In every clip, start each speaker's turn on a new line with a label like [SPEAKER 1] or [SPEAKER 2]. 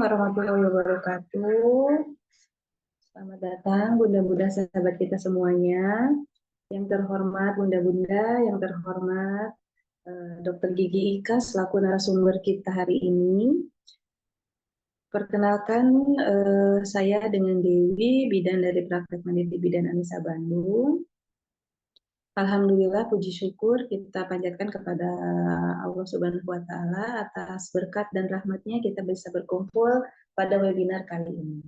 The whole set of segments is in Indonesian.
[SPEAKER 1] warahmatullahi wabarakatuh. Selamat datang bunda-bunda sahabat kita semuanya. Yang terhormat bunda-bunda, yang terhormat Dr. Gigi Ika selaku narasumber kita hari ini. Perkenalkan, saya dengan Dewi, bidan dari Praktek Mandiri Bidan Anissa Bandung. Alhamdulillah, puji syukur kita panjatkan kepada Allah Subhanahu wa Ta'ala atas berkat dan rahmatnya kita bisa berkumpul pada webinar kali ini.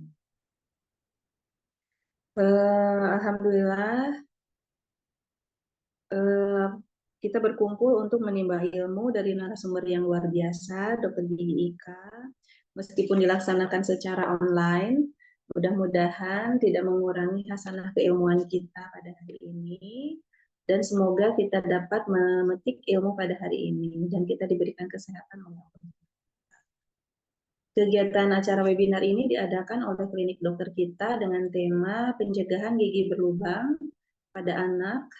[SPEAKER 1] Alhamdulillah, kita berkumpul untuk menimba ilmu dari narasumber yang luar biasa, Dr. Gigi Ika. Meskipun dilaksanakan secara online, mudah-mudahan tidak mengurangi hasanah keilmuan kita pada hari ini. Dan semoga kita dapat memetik ilmu pada hari ini dan kita diberikan kesehatan oleh Allah. Kegiatan acara webinar ini diadakan oleh klinik dokter kita dengan tema pencegahan gigi berlubang pada anak.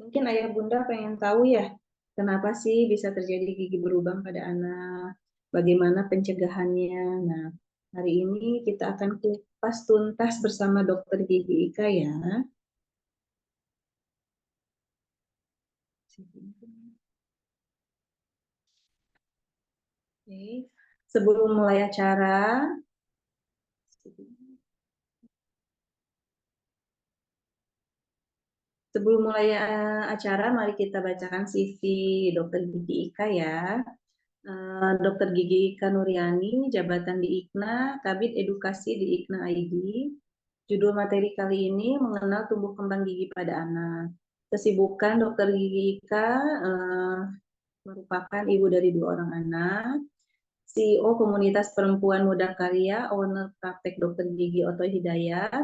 [SPEAKER 1] Mungkin ayah bunda pengen tahu ya, kenapa sih bisa terjadi gigi berlubang pada anak, bagaimana pencegahannya. Nah, hari ini kita akan kupas tuntas bersama Dokter Gigi Ika ya. Oke. Sebelum mulai acara, mari kita bacakan CV Dokter Gigi Ika ya. Dokter Gigi Ika Nuriani, jabatan di IKNA, Kabid Edukasi di IKNA ID. Judul materi kali ini mengenal tumbuh kembang gigi pada anak. Kesibukan Dokter Gigi Ika merupakan ibu dari 2 orang anak, CEO Komunitas Perempuan Muda Karya, owner praktek Dokter Gigi Oto Hidayat,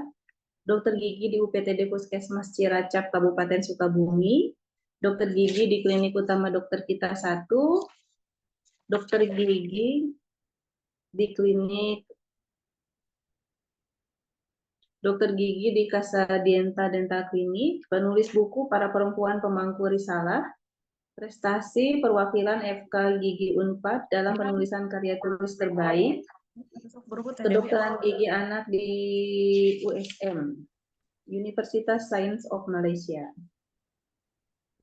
[SPEAKER 1] Dokter Gigi di UPTD Puskesmas Ciracap Kabupaten Sukabumi, Dokter Gigi di Klinik Utama Dokter Kita 1, Dokter Gigi di Klinik Dokter Gigi di Kasadienta Dental Klinik, penulis buku Para Perempuan Pemangku Risalah, prestasi perwakilan FK Gigi Unpad dalam penulisan karya tulis terbaik, kedokteran gigi anak di USM, Universitas Science of Malaysia.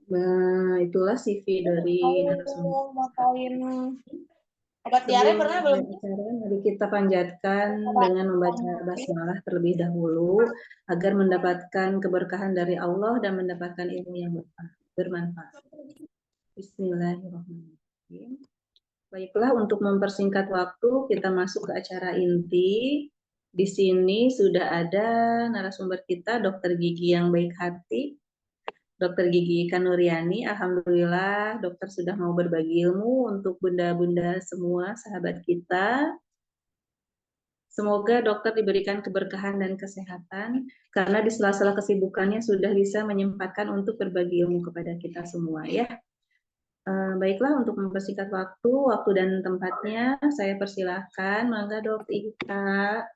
[SPEAKER 1] Nah, itulah CV dari narasumber.
[SPEAKER 2] Obat diare pernah belum?
[SPEAKER 1] Mari kita panjatkan dengan membaca basmalah terlebih dahulu agar mendapatkan keberkahan dari Allah dan mendapatkan ilmu yang bermanfaat. Bismillahirrahmanirrahim. Baiklah, untuk mempersingkat waktu, kita masuk ke acara inti. Di sini sudah ada narasumber kita, Dokter Gigi yang baik hati, Dokter Gigi Ika Nuriani. Alhamdulillah, dokter sudah mau berbagi ilmu untuk bunda-bunda semua, sahabat kita. Semoga dokter diberikan keberkahan dan kesehatan, karena di sela-sela kesibukannya sudah bisa menyempatkan untuk berbagi ilmu kepada kita semua ya. Baiklah, untuk mempersingkat waktu dan tempatnya, saya persilahkan. Mangga Dokter Ika.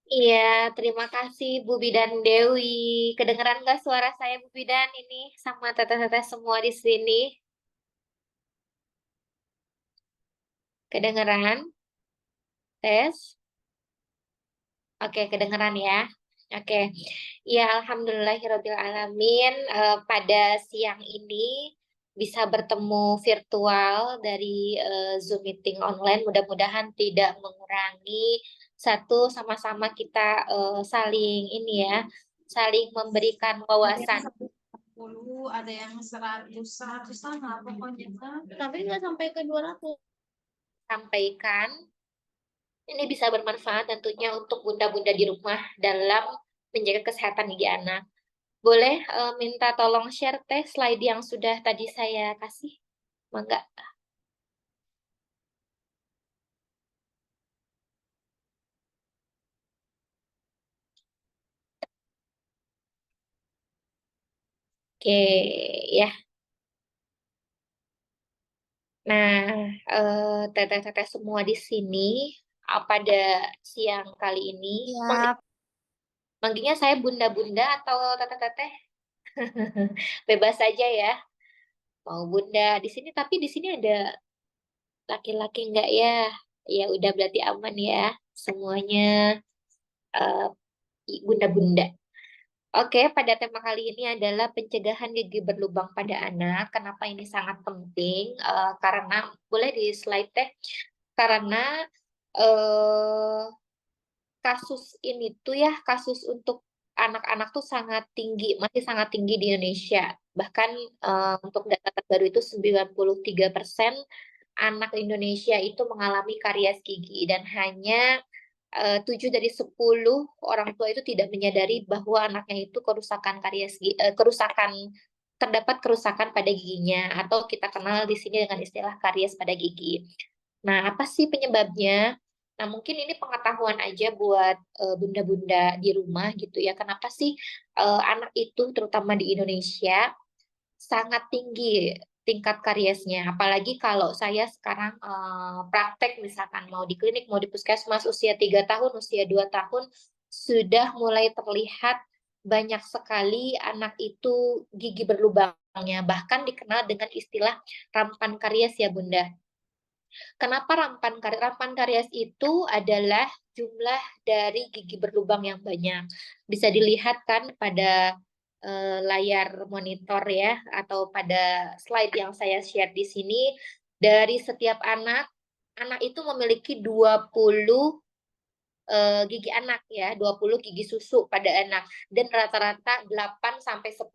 [SPEAKER 2] Iya, terima kasih Bu Bidan Dewi. Kedengeran nggak suara saya Bu Bidan ini sama teteh-teteh semua di sini? Kedengeran? Tes? Oke, kedengeran ya. Oke. Ya, alhamdulillahirabbil alamin. Pada siang ini bisa bertemu virtual dari Zoom meeting online. Mudah-mudahan tidak mengurangi sama-sama kita saling ini ya, saling memberikan wawasan.
[SPEAKER 3] Ada yang 100-an lah pokoknya.
[SPEAKER 2] Tapi nggak sampai ke 200. Sampaikan. Ini bisa bermanfaat tentunya untuk bunda-bunda di rumah dalam menjaga kesehatan gigi anak. Boleh minta tolong share slide yang sudah tadi saya kasih? Mangga. Oke, ya. Nah, teteh-teteh semua di sini pada siang kali ini, manggilnya saya bunda-bunda atau teteh-teteh? Bebas saja ya. Mau bunda di sini, tapi di sini ada laki-laki enggak ya? Ya udah berarti aman ya semuanya eh, bunda-bunda. Oke, pada tema kali ini adalah pencegahan gigi berlubang pada anak. Kenapa ini sangat penting? Karena boleh di slide teh. Karena eh, kasus ini tuh ya, kasus untuk anak-anak tuh sangat tinggi, masih sangat tinggi di Indonesia. Bahkan untuk data terbaru itu 93% anak Indonesia itu mengalami karies gigi dan hanya 7 dari 10 orang tua itu tidak menyadari bahwa anaknya itu kerusakan kerusakan terdapat kerusakan pada giginya atau kita kenal di sini dengan istilah karies pada gigi. Nah, apa sih penyebabnya? Nah, mungkin ini pengetahuan aja buat bunda-bunda di rumah gitu ya. Kenapa sih anak itu terutama di Indonesia sangat tinggi tingkat kariesnya. Apalagi kalau saya sekarang praktek misalkan mau di klinik, mau di puskesmas usia 3 tahun, usia 2 tahun sudah mulai terlihat banyak sekali anak itu gigi berlubangnya. Bahkan dikenal dengan istilah rampan karies ya Bunda. Kenapa rampan karies itu adalah jumlah dari gigi berlubang yang banyak. Bisa dilihat kan pada layar monitor ya, atau pada slide yang saya share di sini, dari setiap anak, anak itu memiliki 20 gigi anak ya, 20 gigi susu pada anak dan rata-rata 8 sampai 10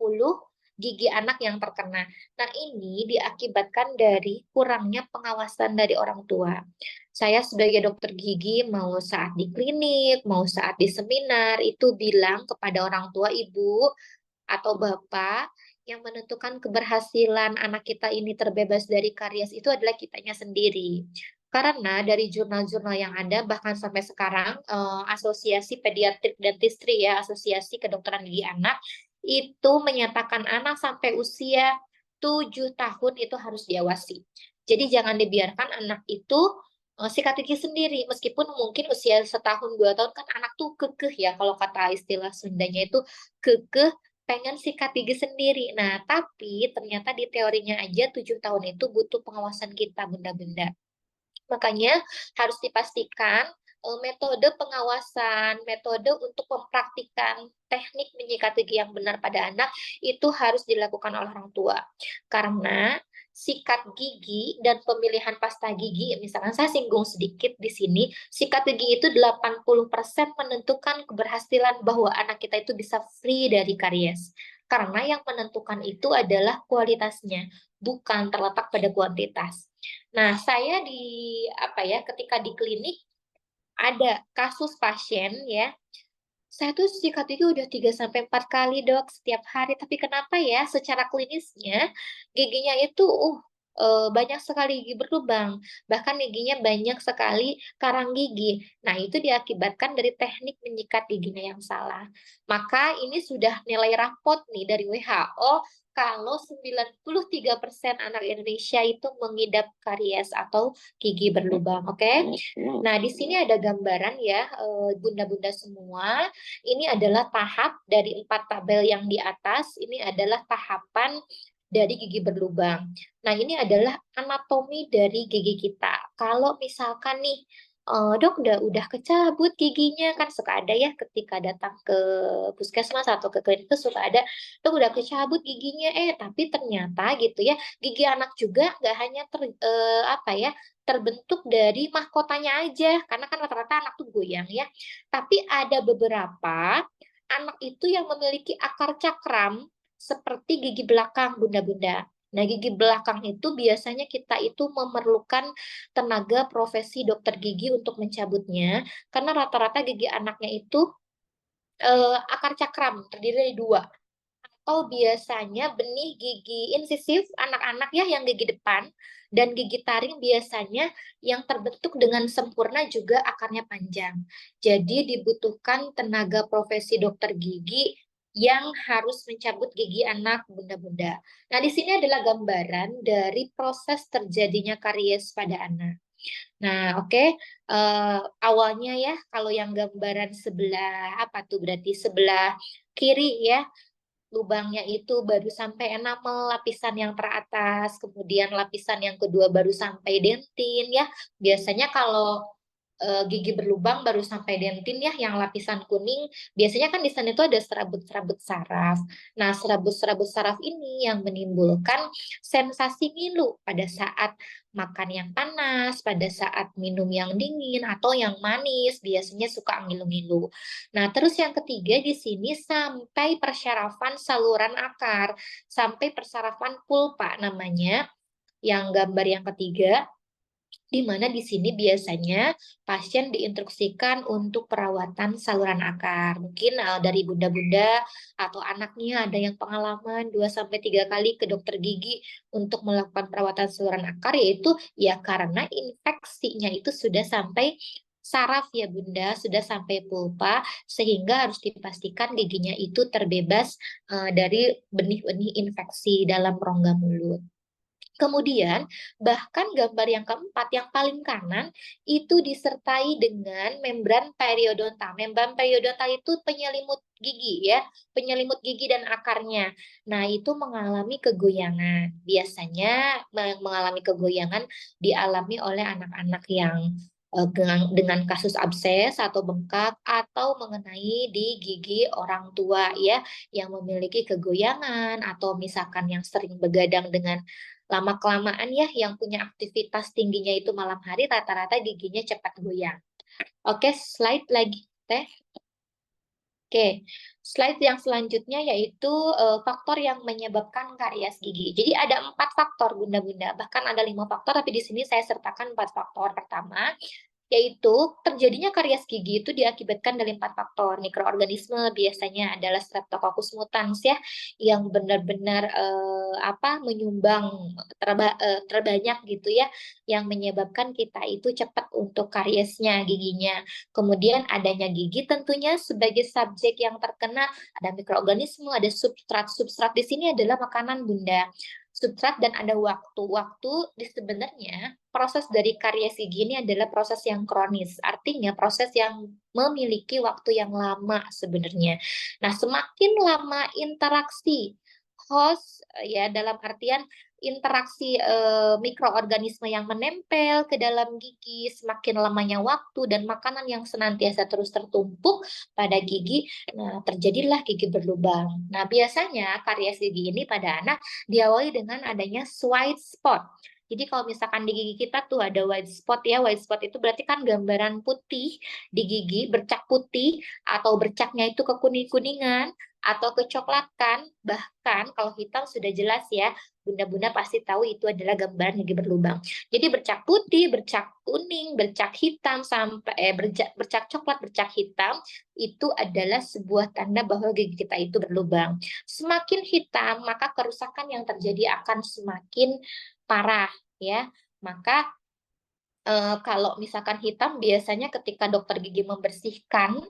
[SPEAKER 2] gigi anak yang terkena. Nah, ini diakibatkan dari kurangnya pengawasan dari orang tua. Saya sebagai dokter gigi mau saat di klinik, mau saat di seminar itu bilang kepada orang tua, ibu atau bapak yang menentukan keberhasilan anak kita ini terbebas dari karies itu adalah kitanya sendiri. Karena dari jurnal-jurnal yang ada, bahkan sampai sekarang, Asosiasi Pediatrik Dentistry ya, Asosiasi Kedokteran Gigi Anak, itu menyatakan anak sampai usia 7 tahun itu harus diawasi. Jadi jangan dibiarkan anak itu sikat gigi sendiri, meskipun mungkin usia 1 tahun, 2 tahun kan anak tuh kekeh ya, kalau kata istilah Sundanya itu kekeh, pengen sikat gigi sendiri. Nah, tapi ternyata di teorinya aja 7 tahun itu butuh pengawasan kita, bunda-bunda. Makanya harus dipastikan metode pengawasan, metode untuk mempraktikkan teknik menyikat gigi yang benar pada anak itu harus dilakukan oleh orang tua. Karena sikat gigi dan pemilihan pasta gigi, misalkan saya singgung sedikit di sini, sikat gigi itu 80% menentukan keberhasilan bahwa anak kita itu bisa free dari karies. Karena yang menentukan itu adalah kualitasnya, bukan terletak pada kuantitas. Nah, saya ketika di klinik ada kasus pasien ya, saya tuh sikat gigi udah 3 sampai 4 kali, Dok, setiap hari. Tapi kenapa ya secara klinisnya giginya itu banyak sekali gigi berlubang, bahkan giginya banyak sekali karang gigi. Nah, itu diakibatkan dari teknik menyikat giginya yang salah. Maka ini sudah nilai raport nih dari WHO kalau 93% anak Indonesia itu mengidap karies atau gigi berlubang, oke? Nah, di sini ada gambaran ya, bunda-bunda semua. Ini adalah tahap dari 4 tabel yang di atas. Ini adalah tahapan dari gigi berlubang. Nah, ini adalah anatomi dari gigi kita. Kalau misalkan nih, dok udah kecabut giginya, kan suka ada ya ketika datang ke puskesmas atau ke klinik itu suka ada, dok udah kecabut giginya, tapi ternyata gitu ya, gigi anak juga nggak hanya terbentuk dari mahkotanya aja, karena kan rata-rata anak tuh goyang ya. Tapi ada beberapa anak itu yang memiliki akar cakram seperti gigi belakang, bunda-bunda. Nah, gigi belakang itu biasanya kita itu memerlukan tenaga profesi dokter gigi untuk mencabutnya, karena rata-rata gigi anaknya itu akar cakram, terdiri dari 2. Atau biasanya benih gigi insisif anak-anak ya yang gigi depan, dan gigi taring biasanya yang terbentuk dengan sempurna juga akarnya panjang. Jadi dibutuhkan tenaga profesi dokter gigi yang harus mencabut gigi anak bunda-bunda. Nah, di sini adalah gambaran dari proses terjadinya karies pada anak. Nah, oke. Awalnya ya, kalau yang gambaran sebelah apa tuh berarti sebelah kiri ya, lubangnya itu baru sampai enamel lapisan yang teratas, kemudian lapisan yang kedua baru sampai dentin ya. Biasanya kalau gigi berlubang baru sampai dentin ya, yang lapisan kuning, biasanya kan di sana itu ada serabut-serabut saraf. Nah, serabut-serabut saraf ini yang menimbulkan sensasi ngilu pada saat makan yang panas, pada saat minum yang dingin atau yang manis, biasanya suka ngilu-ngilu. Nah, terus yang ketiga di sini sampai persyarafan saluran akar, sampai persarafan pulpa namanya, yang gambar yang ketiga, di mana di sini biasanya pasien diinstruksikan untuk perawatan saluran akar. Mungkin dari bunda-bunda atau anaknya ada yang pengalaman 2-3 kali ke dokter gigi untuk melakukan perawatan saluran akar, yaitu ya karena infeksinya itu sudah sampai saraf ya Bunda, sudah sampai pulpa, sehingga harus dipastikan giginya itu terbebas dari benih-benih infeksi dalam rongga mulut. Kemudian, bahkan gambar yang keempat, yang paling kanan, itu disertai dengan membran periodontal. Membran periodontal itu penyelimut gigi ya, penyelimut gigi dan akarnya. Nah, itu mengalami kegoyangan. Biasanya mengalami kegoyangan dialami oleh anak-anak yang dengan kasus abses atau bengkak atau mengenai di gigi orang tua ya, yang memiliki kegoyangan atau misalkan yang sering begadang dengan lama-kelamaan ya, yang punya aktivitas tingginya itu malam hari, rata-rata giginya cepat goyang. Oke, slide lagi, Teh. Oke, slide yang selanjutnya yaitu faktor yang menyebabkan karies gigi. Jadi ada 4 faktor, Bunda-Bunda. Bahkan ada 5 faktor, tapi di sini saya sertakan 4 faktor. Pertama, yaitu terjadinya karies gigi itu diakibatkan dari 4 faktor. Mikroorganisme biasanya adalah Streptococcus mutans ya, yang benar-benar menyumbang terbanyak gitu ya, yang menyebabkan kita itu cepat untuk kariesnya giginya. Kemudian adanya gigi tentunya sebagai subjek yang terkena, ada mikroorganisme, ada substrat. Substrat di sini adalah makanan Bunda. Substrat dan ada waktu. Waktu sebenarnya proses dari karies gigi ini adalah proses yang kronis, artinya proses yang memiliki waktu yang lama sebenarnya. Nah, semakin lama interaksi host ya, dalam artian interaksi mikroorganisme yang menempel ke dalam gigi, semakin lamanya waktu dan makanan yang senantiasa terus tertumpuk pada gigi, nah terjadilah gigi berlubang. Nah, biasanya karies gigi ini pada anak diawali dengan adanya white spot. Jadi kalau misalkan di gigi kita tuh ada white spot ya, white spot itu berarti kan gambaran putih di gigi, bercak putih atau bercaknya itu kekuning-kuningan atau kecoklatan, bahkan kalau hitam sudah jelas ya, Bunda-bunda pasti tahu itu adalah gambaran gigi berlubang. Jadi bercak putih, bercak kuning, bercak hitam sampai bercak coklat, bercak hitam itu adalah sebuah tanda bahwa gigi kita itu berlubang. Semakin hitam, maka kerusakan yang terjadi akan semakin parah ya. Maka kalau misalkan hitam biasanya ketika dokter gigi membersihkan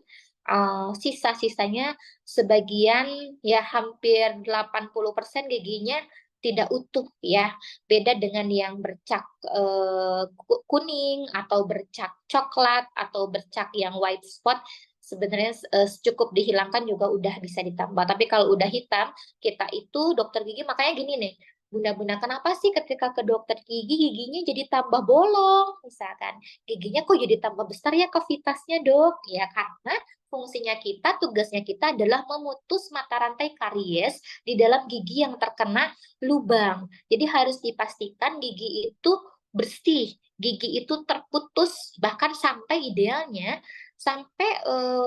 [SPEAKER 2] sisa-sisanya sebagian ya hampir 80% giginya tidak utuh ya. Beda dengan yang bercak kuning atau bercak coklat atau bercak yang white spot, sebenarnya cukup dihilangkan juga udah bisa ditambah. Tapi kalau udah hitam, kita itu dokter gigi makanya gini nih, Bunda-bunda, kenapa sih ketika ke dokter gigi giginya jadi tambah bolong? Misalkan giginya kok jadi tambah besar ya kavitasnya dok? Ya karena fungsinya kita, tugasnya kita adalah memutus mata rantai karies di dalam gigi yang terkena lubang. Jadi harus dipastikan gigi itu bersih, gigi itu terputus, bahkan sampai idealnya sampai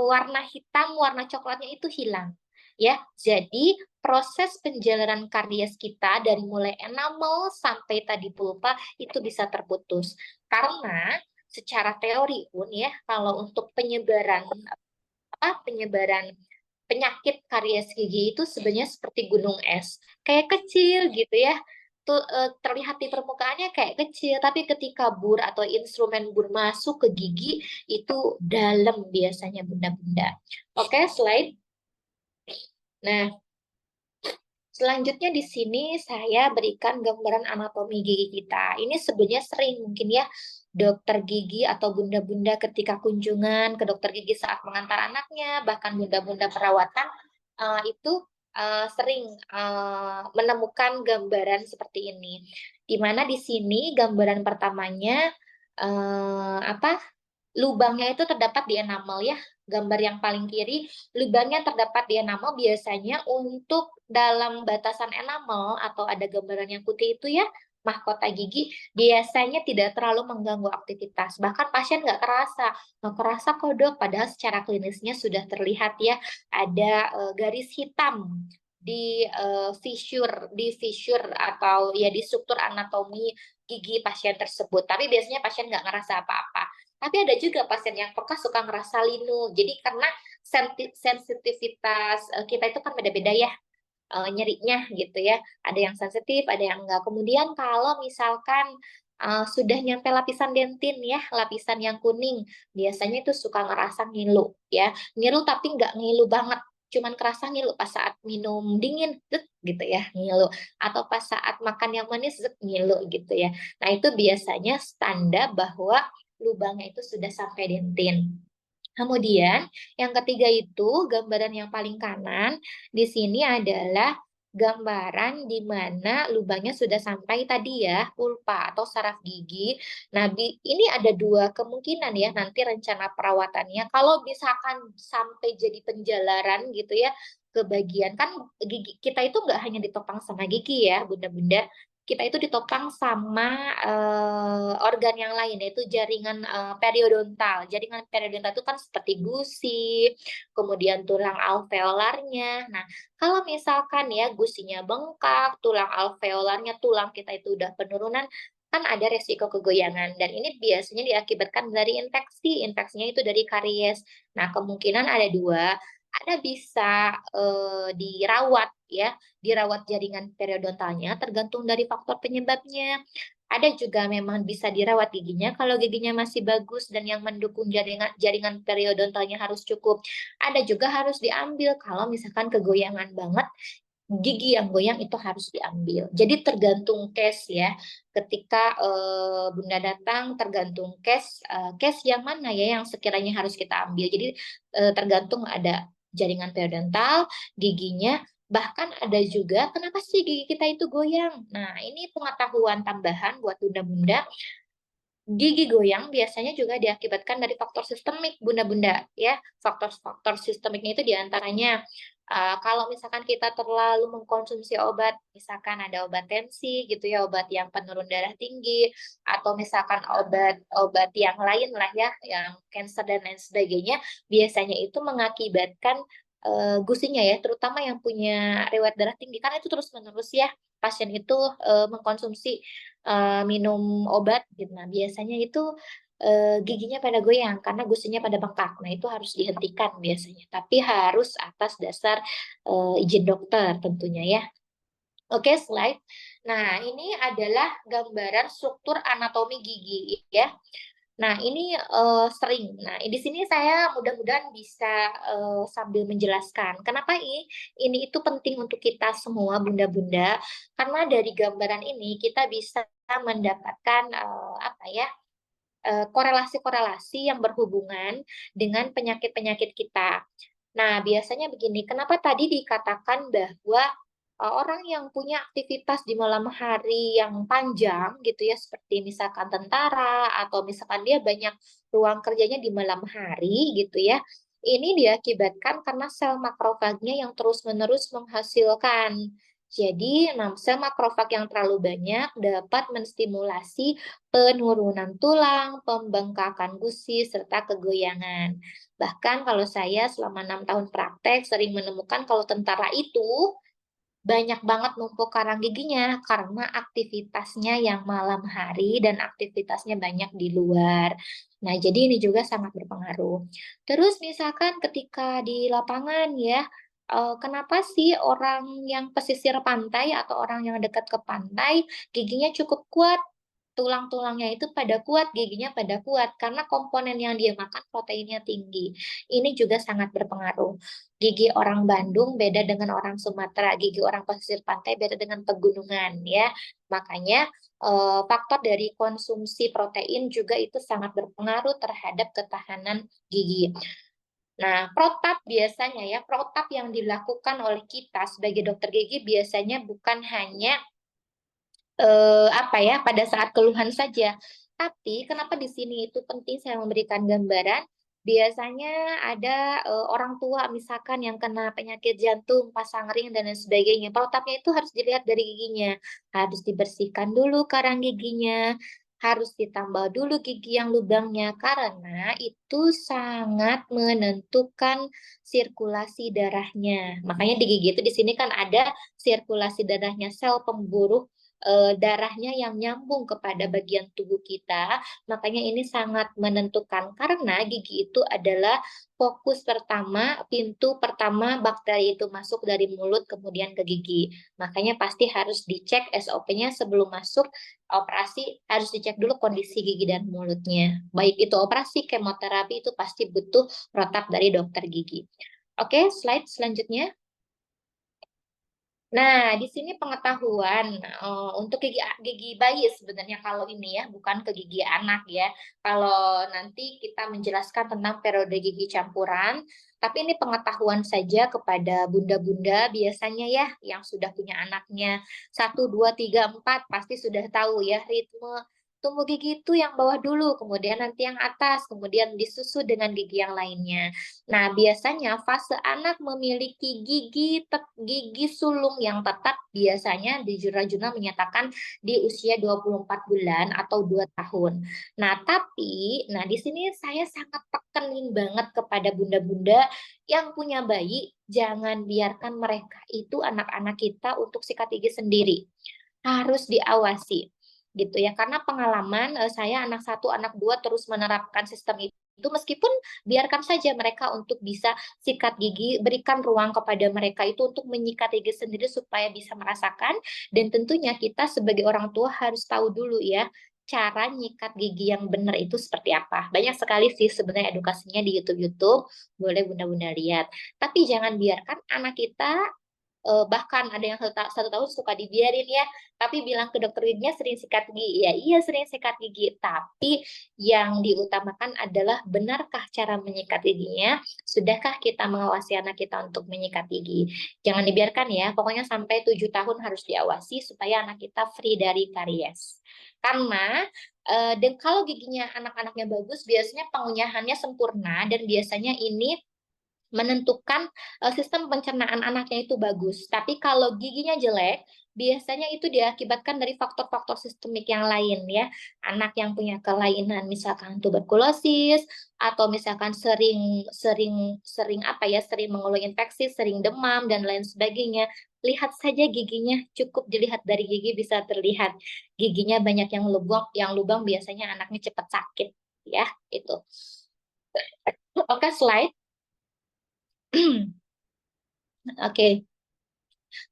[SPEAKER 2] warna hitam, warna coklatnya itu hilang. Ya, jadi proses penjalanan karies kita dari mulai enamel sampai tadi pulpa itu bisa terputus. Karena secara teori pun ya, kalau untuk penyebaran penyakit karies gigi itu sebenarnya seperti gunung es, kayak kecil gitu ya. Tuh terlihat di permukaannya kayak kecil, tapi ketika bur atau instrumen bur masuk ke gigi itu dalam biasanya bunda-bunda. Oke, slide. Nah, selanjutnya di sini saya berikan gambaran anatomi gigi kita. Ini sebenarnya sering mungkin ya dokter gigi atau bunda-bunda ketika kunjungan ke dokter gigi saat mengantar anaknya, bahkan bunda-bunda perawatan itu sering menemukan gambaran seperti ini. Di mana di sini gambaran pertamanya apa? Lubangnya itu terdapat di enamel ya. Gambar yang paling kiri, lubangnya terdapat di enamel biasanya untuk dalam batasan enamel atau ada gambaran yang putih itu ya, mahkota gigi biasanya tidak terlalu mengganggu aktivitas. Bahkan pasien nggak kerasa kok dok, padahal secara klinisnya sudah terlihat ya ada garis hitam di fissure atau ya di struktur anatomi gigi pasien tersebut. Tapi biasanya pasien nggak ngerasa apa-apa. Tapi ada juga pasien yang peka suka ngerasa linu. Jadi karena sensitivitas kita itu kan beda-beda ya nyerinya gitu ya. Ada yang sensitif, ada yang enggak. Kemudian kalau misalkan sudah nyampe lapisan dentin ya, lapisan yang kuning, biasanya itu suka ngerasa ngilu ya. Ngilu tapi nggak ngilu banget, cuman kerasa ngilu pas saat minum dingin gitu ya, ngilu. Atau pas saat makan yang manis ngilu gitu ya. Nah, itu biasanya tanda bahwa lubangnya itu sudah sampai dentin. Kemudian yang ketiga itu gambaran yang paling kanan di sini adalah gambaran di mana lubangnya sudah sampai tadi ya pulpa atau saraf gigi. Nah, ini ada dua kemungkinan ya nanti rencana perawatannya. Kalau misalkan sampai jadi penjalaran gitu ya ke bagian kan gigi kita itu nggak hanya ditopang sama gigi ya bunda-bunda, kita itu ditopang sama organ yang lain yaitu jaringan periodontal. Jaringan periodontal itu kan seperti gusi, kemudian tulang alveolarnya. Nah, kalau misalkan ya gusinya bengkak, tulang alveolarnya, tulang kita itu udah penurunan, kan ada resiko kegoyangan dan ini biasanya diakibatkan dari infeksi. Infeksinya itu dari karies. Nah, kemungkinan ada dua. Ada bisa dirawat ya, dirawat jaringan periodontalnya tergantung dari faktor penyebabnya. Ada juga memang bisa dirawat giginya kalau giginya masih bagus dan yang mendukung jaringan periodontalnya harus cukup. Ada juga harus diambil kalau misalkan kegoyangan banget, gigi yang goyang itu harus diambil. Jadi tergantung case ya. Ketika Bunda datang tergantung case yang mana ya yang sekiranya harus kita ambil. Jadi tergantung ada jaringan periodontal, giginya, bahkan ada juga kenapa sih gigi kita itu goyang. Nah, ini pengetahuan tambahan buat bunda-bunda. Gigi goyang biasanya juga diakibatkan dari faktor sistemik, bunda-bunda ya. Faktor-faktor sistemiknya itu diantaranya kalau misalkan kita terlalu mengkonsumsi obat, misalkan ada obat tensi gitu ya, obat yang penurun darah tinggi, atau misalkan obat yang lain lah ya, yang cancer dan lain sebagainya, biasanya itu mengakibatkan gusinya ya, terutama yang punya riwayat darah tinggi, karena itu terus-menerus ya pasien itu mengkonsumsi minum obat gitu. Nah, biasanya itu giginya pada goyang karena gusinya pada bengkak. Nah, itu harus dihentikan biasanya. Tapi harus atas dasar izin dokter tentunya ya. Oke, slide. Nah, ini adalah gambaran struktur anatomi gigi ya. Nah, ini sering. Nah, di sini saya mudah-mudahan bisa sambil menjelaskan. Kenapa ini itu penting untuk kita semua bunda-bunda? Karena dari gambaran ini kita bisa mendapatkan apa ya? Korelasi-korelasi yang berhubungan dengan penyakit-penyakit kita. Nah, biasanya begini, kenapa tadi dikatakan bahwa orang yang punya aktivitas di malam hari yang panjang gitu ya, seperti misalkan tentara atau misalkan dia banyak ruang kerjanya di malam hari gitu ya, ini diakibatkan karena sel makrofagnya yang terus-menerus menghasilkan. Jadi, sel makrofag yang terlalu banyak dapat menstimulasi penurunan tulang, pembengkakan gusi, serta kegoyangan. Bahkan kalau saya selama 6 tahun praktek sering menemukan kalau tentara itu banyak banget numpuk karang giginya karena aktivitasnya yang malam hari dan aktivitasnya banyak di luar. Nah, jadi ini juga sangat berpengaruh. Terus misalkan ketika di lapangan ya, kenapa sih orang yang pesisir pantai atau orang yang dekat ke pantai giginya cukup kuat? Tulang-tulangnya itu pada kuat, giginya pada kuat, karena komponen yang dia makan proteinnya tinggi. Ini juga sangat berpengaruh. Gigi orang Bandung beda dengan orang Sumatera, gigi orang pesisir pantai beda dengan pegunungan, ya. Makanya faktor dari konsumsi protein juga itu sangat berpengaruh terhadap ketahanan gigi. Nah, protap biasanya ya, protap yang dilakukan oleh kita sebagai dokter gigi biasanya bukan hanya apa ya, pada saat keluhan saja. Tapi kenapa di sini itu penting saya memberikan gambaran? Biasanya ada orang tua misalkan yang kena penyakit jantung, pasang ring dan lain sebagainya. Protapnya itu harus dilihat dari giginya. Harus dibersihkan dulu karang giginya, harus ditambal dulu gigi yang lubangnya karena itu sangat menentukan sirkulasi darahnya. Makanya di gigi itu di sini kan ada sirkulasi darahnya, sel pemburu darahnya yang nyambung kepada bagian tubuh kita. Makanya ini sangat menentukan karena gigi itu adalah fokus pertama, pintu pertama bakteri itu masuk dari mulut kemudian ke gigi. Makanya pasti harus dicek SOP-nya sebelum masuk operasi, harus dicek dulu kondisi gigi dan mulutnya. Baik itu operasi, kemoterapi itu pasti butuh protap dari dokter gigi. Oke, slide selanjutnya. Nah, di sini pengetahuan untuk gigi bayi sebenarnya kalau ini ya, bukan ke gigi anak ya. Kalau nanti kita menjelaskan tentang periode gigi campuran, tapi ini pengetahuan saja kepada bunda-bunda biasanya ya yang sudah punya anaknya 1, 2, 3, 4 pasti sudah tahu ya ritme tumbuh gigi itu yang bawah dulu, kemudian nanti yang atas, kemudian disusul dengan gigi yang lainnya. Nah, biasanya fase anak memiliki gigi sulung yang tetap biasanya di jurnal-jurnal menyatakan di usia 24 bulan atau 2 tahun. Nah, tapi di sini saya sangat tekenin banget kepada bunda-bunda yang punya bayi, jangan biarkan mereka itu anak-anak kita untuk sikat gigi sendiri. Harus diawasi gitu ya, karena pengalaman saya anak 1, anak 2 terus menerapkan sistem itu meskipun biarkan saja mereka untuk bisa sikat gigi, berikan ruang kepada mereka itu untuk menyikat gigi sendiri supaya bisa merasakan, dan tentunya kita sebagai orang tua harus tahu dulu ya cara nyikat gigi yang benar itu seperti apa. Banyak sekali sih sebenarnya edukasinya di YouTube-YouTube, boleh bunda-bunda lihat. Tapi jangan biarkan anak kita bahkan ada yang 1 tahun suka dibiarin ya, tapi bilang ke dokter giginya sering sikat gigi. Ya iya sering sikat gigi, tapi yang diutamakan adalah benarkah cara menyikat giginya? Sudahkah kita mengawasi anak kita untuk menyikat gigi? Jangan dibiarkan ya, pokoknya sampai 7 tahun harus diawasi supaya anak kita free dari karies. Karena dan kalau giginya anak-anaknya bagus, biasanya pengunyahannya sempurna dan biasanya ini menentukan sistem pencernaan anaknya itu bagus. Tapi kalau giginya jelek, biasanya itu diakibatkan dari faktor-faktor sistemik yang lain ya. Anak yang punya kelainan misalkan tuberkulosis atau misalkan sering sering sering apa ya, sering mengeluh infeksi, sering demam dan lain sebagainya. Lihat saja giginya, cukup dilihat dari gigi bisa terlihat. Giginya banyak yang lubang biasanya anaknya cepat sakit ya, itu. Oke, slide. Oke.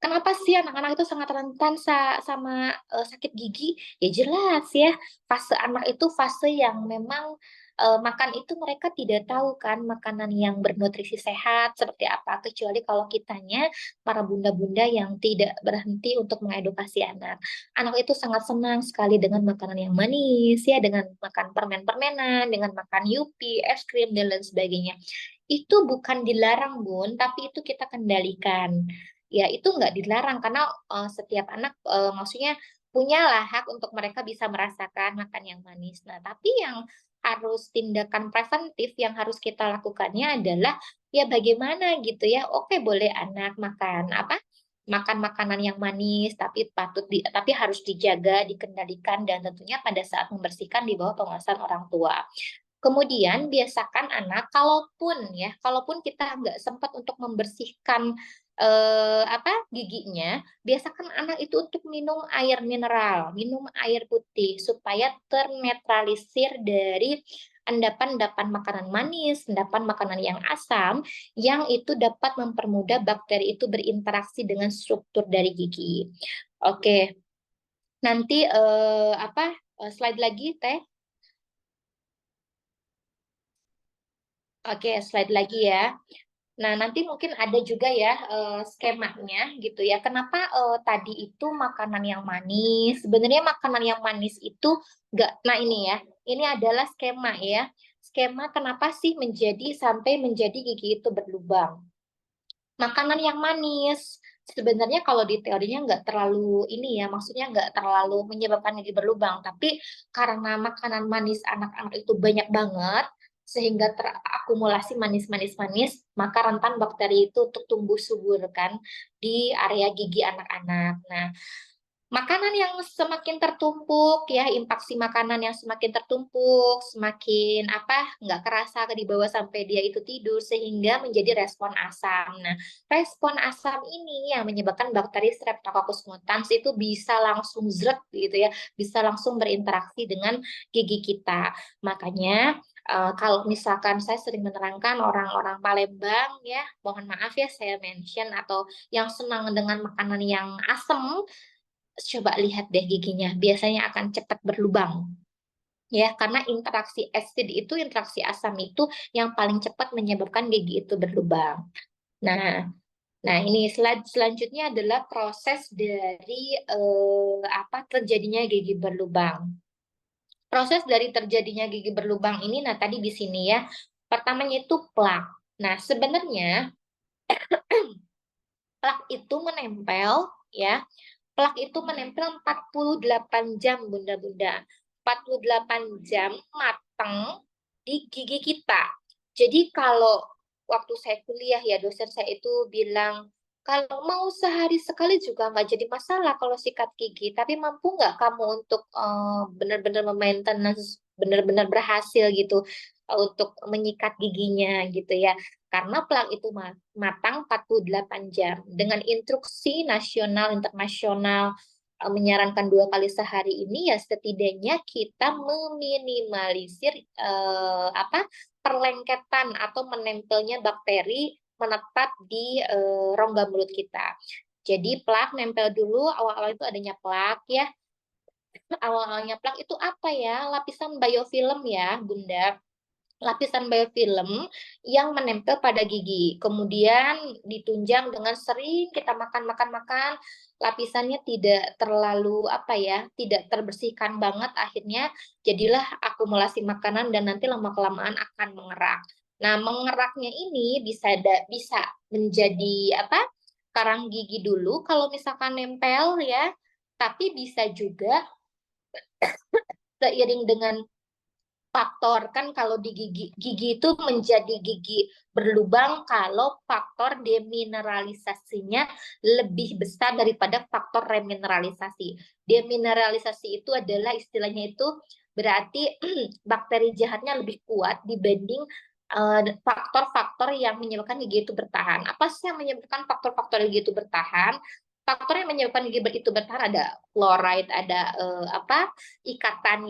[SPEAKER 2] Kenapa sih anak-anak itu sangat rentan sama sakit gigi? Ya jelas ya, fase anak itu fase yang memang makan itu mereka tidak tahu kan makanan yang bernutrisi sehat seperti apa, kecuali kalau kitanya para bunda-bunda yang tidak berhenti untuk mengedukasi anak. Anak itu sangat senang sekali dengan makanan yang manis ya, dengan makan permen-permenan, dengan makan yupi, es krim dan lain sebagainya. Itu bukan dilarang, Bun, tapi itu kita kendalikan. Ya, itu nggak dilarang karena setiap anak maksudnya punyalah hak untuk mereka bisa merasakan makan yang manis. Nah, tapi yang harus tindakan preventif yang harus kita lakukannya adalah ya bagaimana gitu ya. Oke, boleh anak makan apa? Makan makanan yang manis tapi tapi harus dijaga, dikendalikan dan tentunya pada saat membersihkan di bawah pengawasan orang tua. Kemudian biasakan anak, kalaupun kita nggak sempat untuk membersihkan giginya, biasakan anak itu untuk minum air mineral, minum air putih supaya ternetralisir dari endapan-endapan makanan manis, endapan makanan yang asam, yang itu dapat mempermudah bakteri itu berinteraksi dengan struktur dari gigi. Oke, nanti slide lagi, Teh. Oke, slide lagi ya. Nah, nanti mungkin ada juga ya skemanya gitu ya. Kenapa tadi itu makanan yang manis? Sebenarnya makanan yang manis itu enggak. Nah, ini ya. Ini adalah skema ya. skema kenapa sih sampai menjadi gigi itu berlubang. Makanan yang manis, sebenarnya kalau di teorinya nggak terlalu ini ya, maksudnya nggak terlalu menyebabkan gigi berlubang, tapi karena makanan manis anak-anak itu banyak banget, sehingga terakumulasi manis-manis-manis, maka rentan bakteri itu untuk tumbuh subur kan di area gigi anak-anak. Nah, makanan yang semakin tertumpuk ya, impaksi makanan yang semakin tertumpuk, semakin nggak kerasa di bawah sampai dia itu tidur sehingga menjadi respon asam. Nah, respon asam ini yang menyebabkan bakteri Streptococcus mutans itu bisa langsung zret gitu ya, bisa langsung berinteraksi dengan gigi kita. Makanya kalau misalkan saya sering menerangkan orang-orang Palembang ya, mohon maaf ya saya mention atau yang senang dengan makanan yang asam, coba lihat deh giginya, biasanya akan cepat berlubang. Ya, karena interaksi asam itu yang paling cepat menyebabkan gigi itu berlubang. Nah, ini slide selanjutnya adalah proses dari terjadinya gigi berlubang. Proses dari terjadinya gigi berlubang ini, nah tadi di sini ya, pertamanya itu plak. Nah, sebenarnya plak itu menempel ya. Plak itu menempel 48 jam, Bunda-Bunda. 48 jam matang di gigi kita. Jadi kalau waktu saya kuliah ya, dosen saya itu bilang, kalau mau sehari sekali juga nggak jadi masalah kalau sikat gigi. Tapi mampu nggak kamu untuk benar-benar memaintenance, benar-benar berhasil gitu untuk menyikat giginya gitu ya. Karena plak itu matang 48 jam. Dengan instruksi nasional internasional menyarankan 2 kali sehari ini, ya setidaknya kita meminimalisir perlengketan atau menempelnya bakteri menetap di rongga mulut kita. Jadi plak nempel dulu, awal-awal itu adanya plak ya. Awal-awalnya plak itu apa ya? Lapisan biofilm ya, Bunda. Lapisan biofilm yang menempel pada gigi. Kemudian ditunjang dengan sering kita makan, lapisannya tidak terlalu tidak terbersihkan banget, akhirnya jadilah akumulasi makanan dan nanti lama-kelamaan akan mengerak. Nah, mengeraknya ini bisa menjadi karang gigi dulu kalau misalkan nempel ya, tapi bisa juga seiring dengan faktor kan, kalau di gigi itu menjadi gigi berlubang kalau faktor demineralisasinya lebih besar daripada faktor remineralisasi. Demineralisasi itu adalah istilahnya itu berarti bakteri jahatnya lebih kuat dibanding faktor-faktor yang menyebabkan gigi itu bertahan. Apa sih yang menyebabkan faktor-faktor gigi itu bertahan? Faktor yang menyebabkan gigi itu bertahan ada fluoride, ada ikatan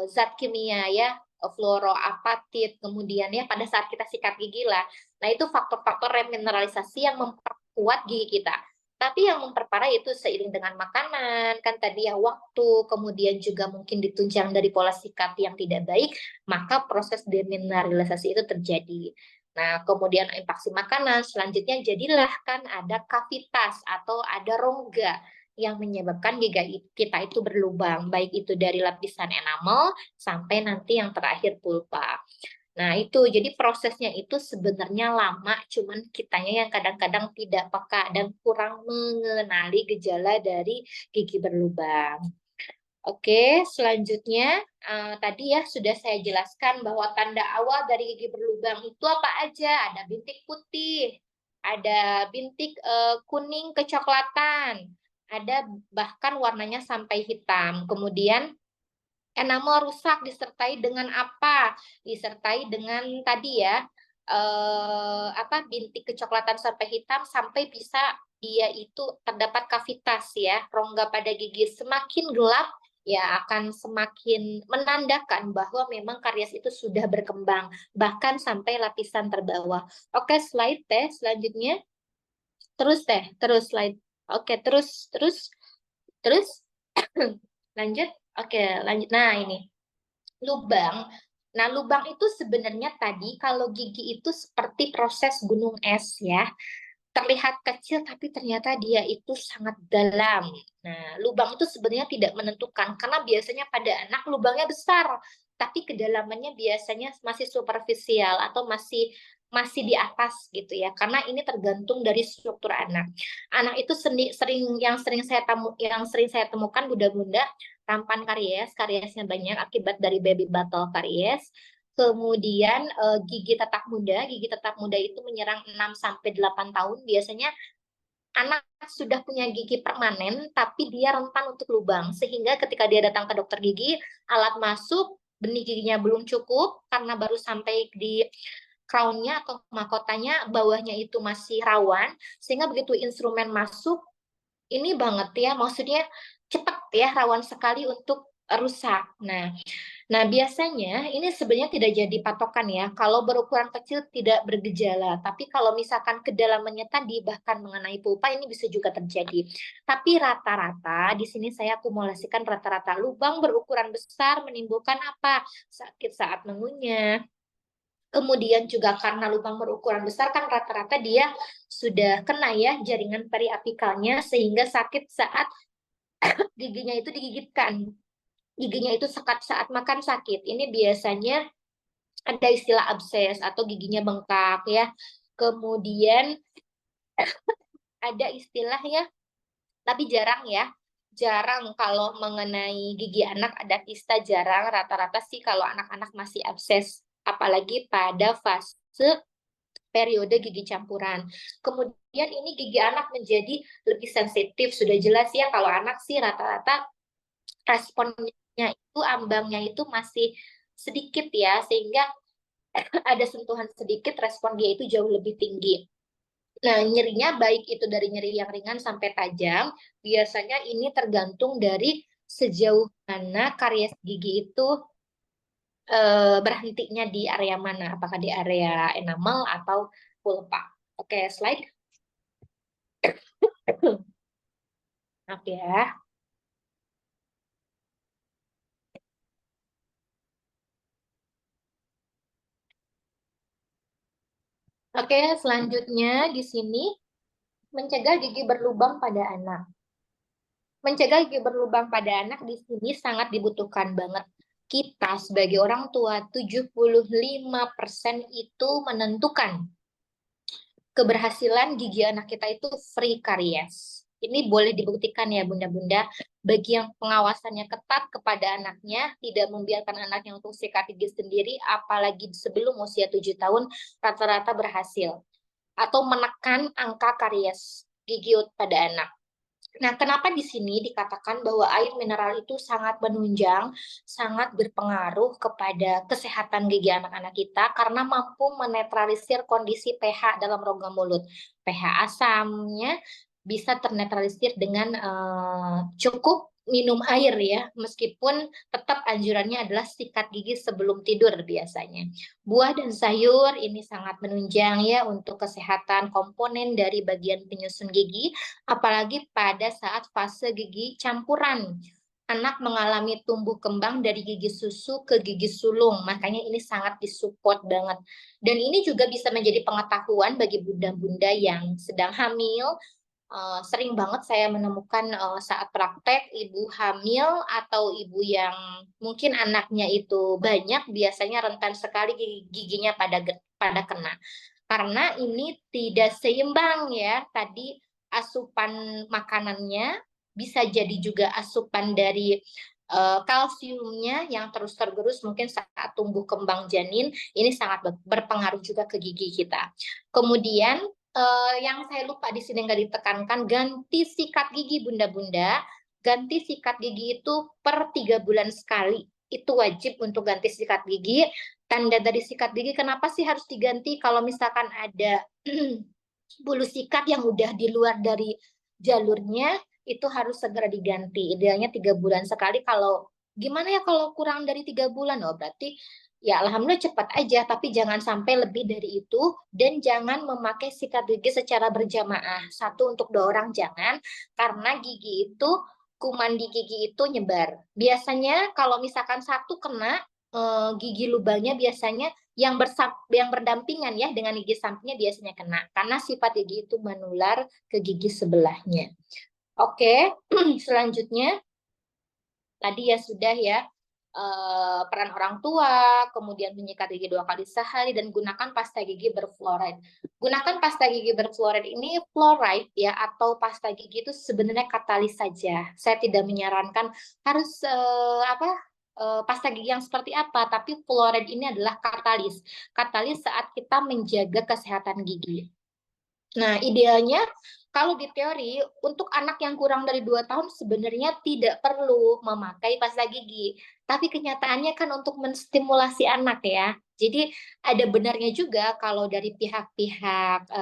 [SPEAKER 2] zat kimia ya, fluoroapatit, kemudian ya pada saat kita sikat gigi lah. Nah, itu faktor-faktor remineralisasi yang memperkuat gigi kita. Tapi yang memperparah itu seiring dengan makanan, kan tadi ya, waktu, kemudian juga mungkin ditunjang dari pola sikat yang tidak baik, maka proses demineralisasi itu terjadi. Nah, kemudian impaksi makanan, selanjutnya jadilah kan ada kavitas atau ada rongga yang menyebabkan gigi kita itu berlubang, baik itu dari lapisan enamel sampai nanti yang terakhir pulpa. Nah, itu jadi prosesnya itu sebenarnya lama, cuman kitanya yang kadang-kadang tidak peka dan kurang mengenali gejala dari gigi berlubang. Oke, selanjutnya tadi ya sudah saya jelaskan bahwa tanda awal dari gigi berlubang itu apa aja? Ada bintik putih, ada bintik kuning kecoklatan, ada bahkan warnanya sampai hitam. Kemudian enamel rusak disertai dengan apa? Disertai dengan tadi ya bintik kecoklatan sampai hitam, sampai bisa dia itu terdapat kavitas ya, rongga pada gigi. Semakin gelap ya akan semakin menandakan bahwa memang karies itu sudah berkembang, bahkan sampai lapisan terbawah. Oke, slide teh selanjutnya. Terus slide. Oke, terus lanjut. Oke, lanjut. Nah, ini lubang. Nah, lubang itu sebenarnya tadi kalau gigi itu seperti proses gunung es ya. Terlihat kecil tapi ternyata dia itu sangat dalam. Nah, lubang itu sebenarnya tidak menentukan karena biasanya pada anak lubangnya besar. tapi kedalamannya biasanya masih superficial atau masih di atas gitu ya, karena ini tergantung dari struktur anak. Anak itu yang sering saya temukan bunda-bunda tampan kariesnya banyak akibat dari baby bottle karies. Kemudian gigi tetap muda itu menyerang 6 sampai 8 tahun. Biasanya anak sudah punya gigi permanen tapi dia rentan untuk lubang, sehingga ketika dia datang ke dokter gigi, alat masuk, benih giginya belum cukup karena baru sampai di crown-nya atau mahkotanya, bawahnya itu masih rawan, sehingga begitu instrumen masuk, ini banget ya, maksudnya cepat ya, rawan sekali untuk rusak. Nah, biasanya ini sebenarnya tidak jadi patokan ya. Kalau berukuran kecil tidak bergejala, tapi kalau misalkan kedalamannya tadi bahkan mengenai pulpa, ini bisa juga terjadi. Tapi rata-rata di sini saya akumulasikan rata-rata lubang berukuran besar menimbulkan apa? Sakit saat mengunyah. Kemudian juga karena lubang berukuran besar kan rata-rata dia sudah kena ya jaringan periapikalnya, sehingga sakit saat giginya itu digigitkan. Giginya itu sekat saat makan sakit. Ini biasanya ada istilah abses atau giginya bengkak ya. Kemudian ada istilah ya, tapi jarang ya. Jarang kalau mengenai gigi anak ada kista, jarang. Rata-rata sih kalau anak-anak masih abses, apalagi pada fase periode gigi campuran. Kemudian ini gigi anak menjadi lebih sensitif. Sudah jelas ya kalau anak sih rata-rata responnya itu, ambangnya itu masih sedikit ya, sehingga ada sentuhan sedikit respon dia itu jauh lebih tinggi. Nah, nyerinya baik itu dari nyeri yang ringan sampai tajam, biasanya ini tergantung dari sejauh mana karies gigi itu berhentinya di area mana, apakah di area enamel atau pulpa. Oke, slide. Maaf ya. Oke, selanjutnya di sini mencegah gigi berlubang pada anak. Mencegah gigi berlubang pada anak di sini sangat dibutuhkan banget. Kita sebagai orang tua 75% itu menentukan keberhasilan gigi anak kita itu free karies. Ini boleh dibuktikan ya bunda-bunda, bagi yang pengawasannya ketat kepada anaknya, tidak membiarkan anaknya untuk sikat gigi sendiri, apalagi sebelum usia 7 tahun, rata-rata berhasil. Atau menekan angka karies gigi pada anak. Nah, kenapa di sini dikatakan bahwa air mineral itu sangat menunjang, sangat berpengaruh kepada kesehatan gigi anak-anak kita, karena mampu menetralisir kondisi pH dalam rongga mulut. pH asamnya bisa ternetralisir dengan cukup minum air ya, meskipun tetap anjurannya adalah sikat gigi sebelum tidur biasanya. Buah dan sayur ini sangat menunjang ya untuk kesehatan komponen dari bagian penyusun gigi, apalagi pada saat fase gigi campuran. Anak mengalami tumbuh kembang dari gigi susu ke gigi sulung, makanya ini sangat disupport banget. Dan ini juga bisa menjadi pengetahuan bagi bunda-bunda yang sedang hamil. Sering banget saya menemukan saat praktek ibu hamil atau ibu yang mungkin anaknya itu banyak, biasanya rentan sekali giginya pada kena. Karena ini tidak seimbang ya, tadi asupan makanannya bisa jadi juga asupan dari kalsiumnya yang terus tergerus mungkin saat tumbuh kembang janin, ini sangat berpengaruh juga ke gigi kita. Kemudian yang saya lupa di sini nggak ditekankan, ganti sikat gigi bunda-bunda. Ganti sikat gigi itu per 3 bulan sekali. Itu wajib untuk ganti sikat gigi. Tanda dari sikat gigi kenapa sih harus diganti? Kalau misalkan ada bulu sikat yang udah di luar dari jalurnya, itu harus segera diganti. Idealnya 3 bulan sekali. Kalau gimana ya kalau kurang dari 3 bulan? Oh, berarti ya alhamdulillah cepat aja, tapi jangan sampai lebih dari itu, dan jangan memakai sikat gigi secara berjamaah. Satu untuk 2 orang jangan, karena gigi itu, kuman di gigi itu nyebar. Biasanya kalau misalkan satu kena, gigi lubangnya biasanya yang berdampingan ya dengan gigi sampingnya biasanya kena, karena sifat gigi itu menular ke gigi sebelahnya. Oke, selanjutnya tadi ya sudah ya. peran orang tua, kemudian menyikat gigi 2 kali sehari, dan gunakan pasta gigi berfluoride. Gunakan pasta gigi berfluoride ini, fluoride ya, atau pasta gigi itu sebenarnya katalis saja. Saya tidak menyarankan harus pasta gigi yang seperti apa, tapi fluoride ini adalah katalis. Katalis saat kita menjaga kesehatan gigi. Nah, idealnya kalau di teori untuk anak yang kurang dari 2 tahun sebenarnya tidak perlu memakai pasta gigi. Tapi kenyataannya kan untuk menstimulasi anak ya. Jadi ada benarnya juga kalau dari pihak-pihak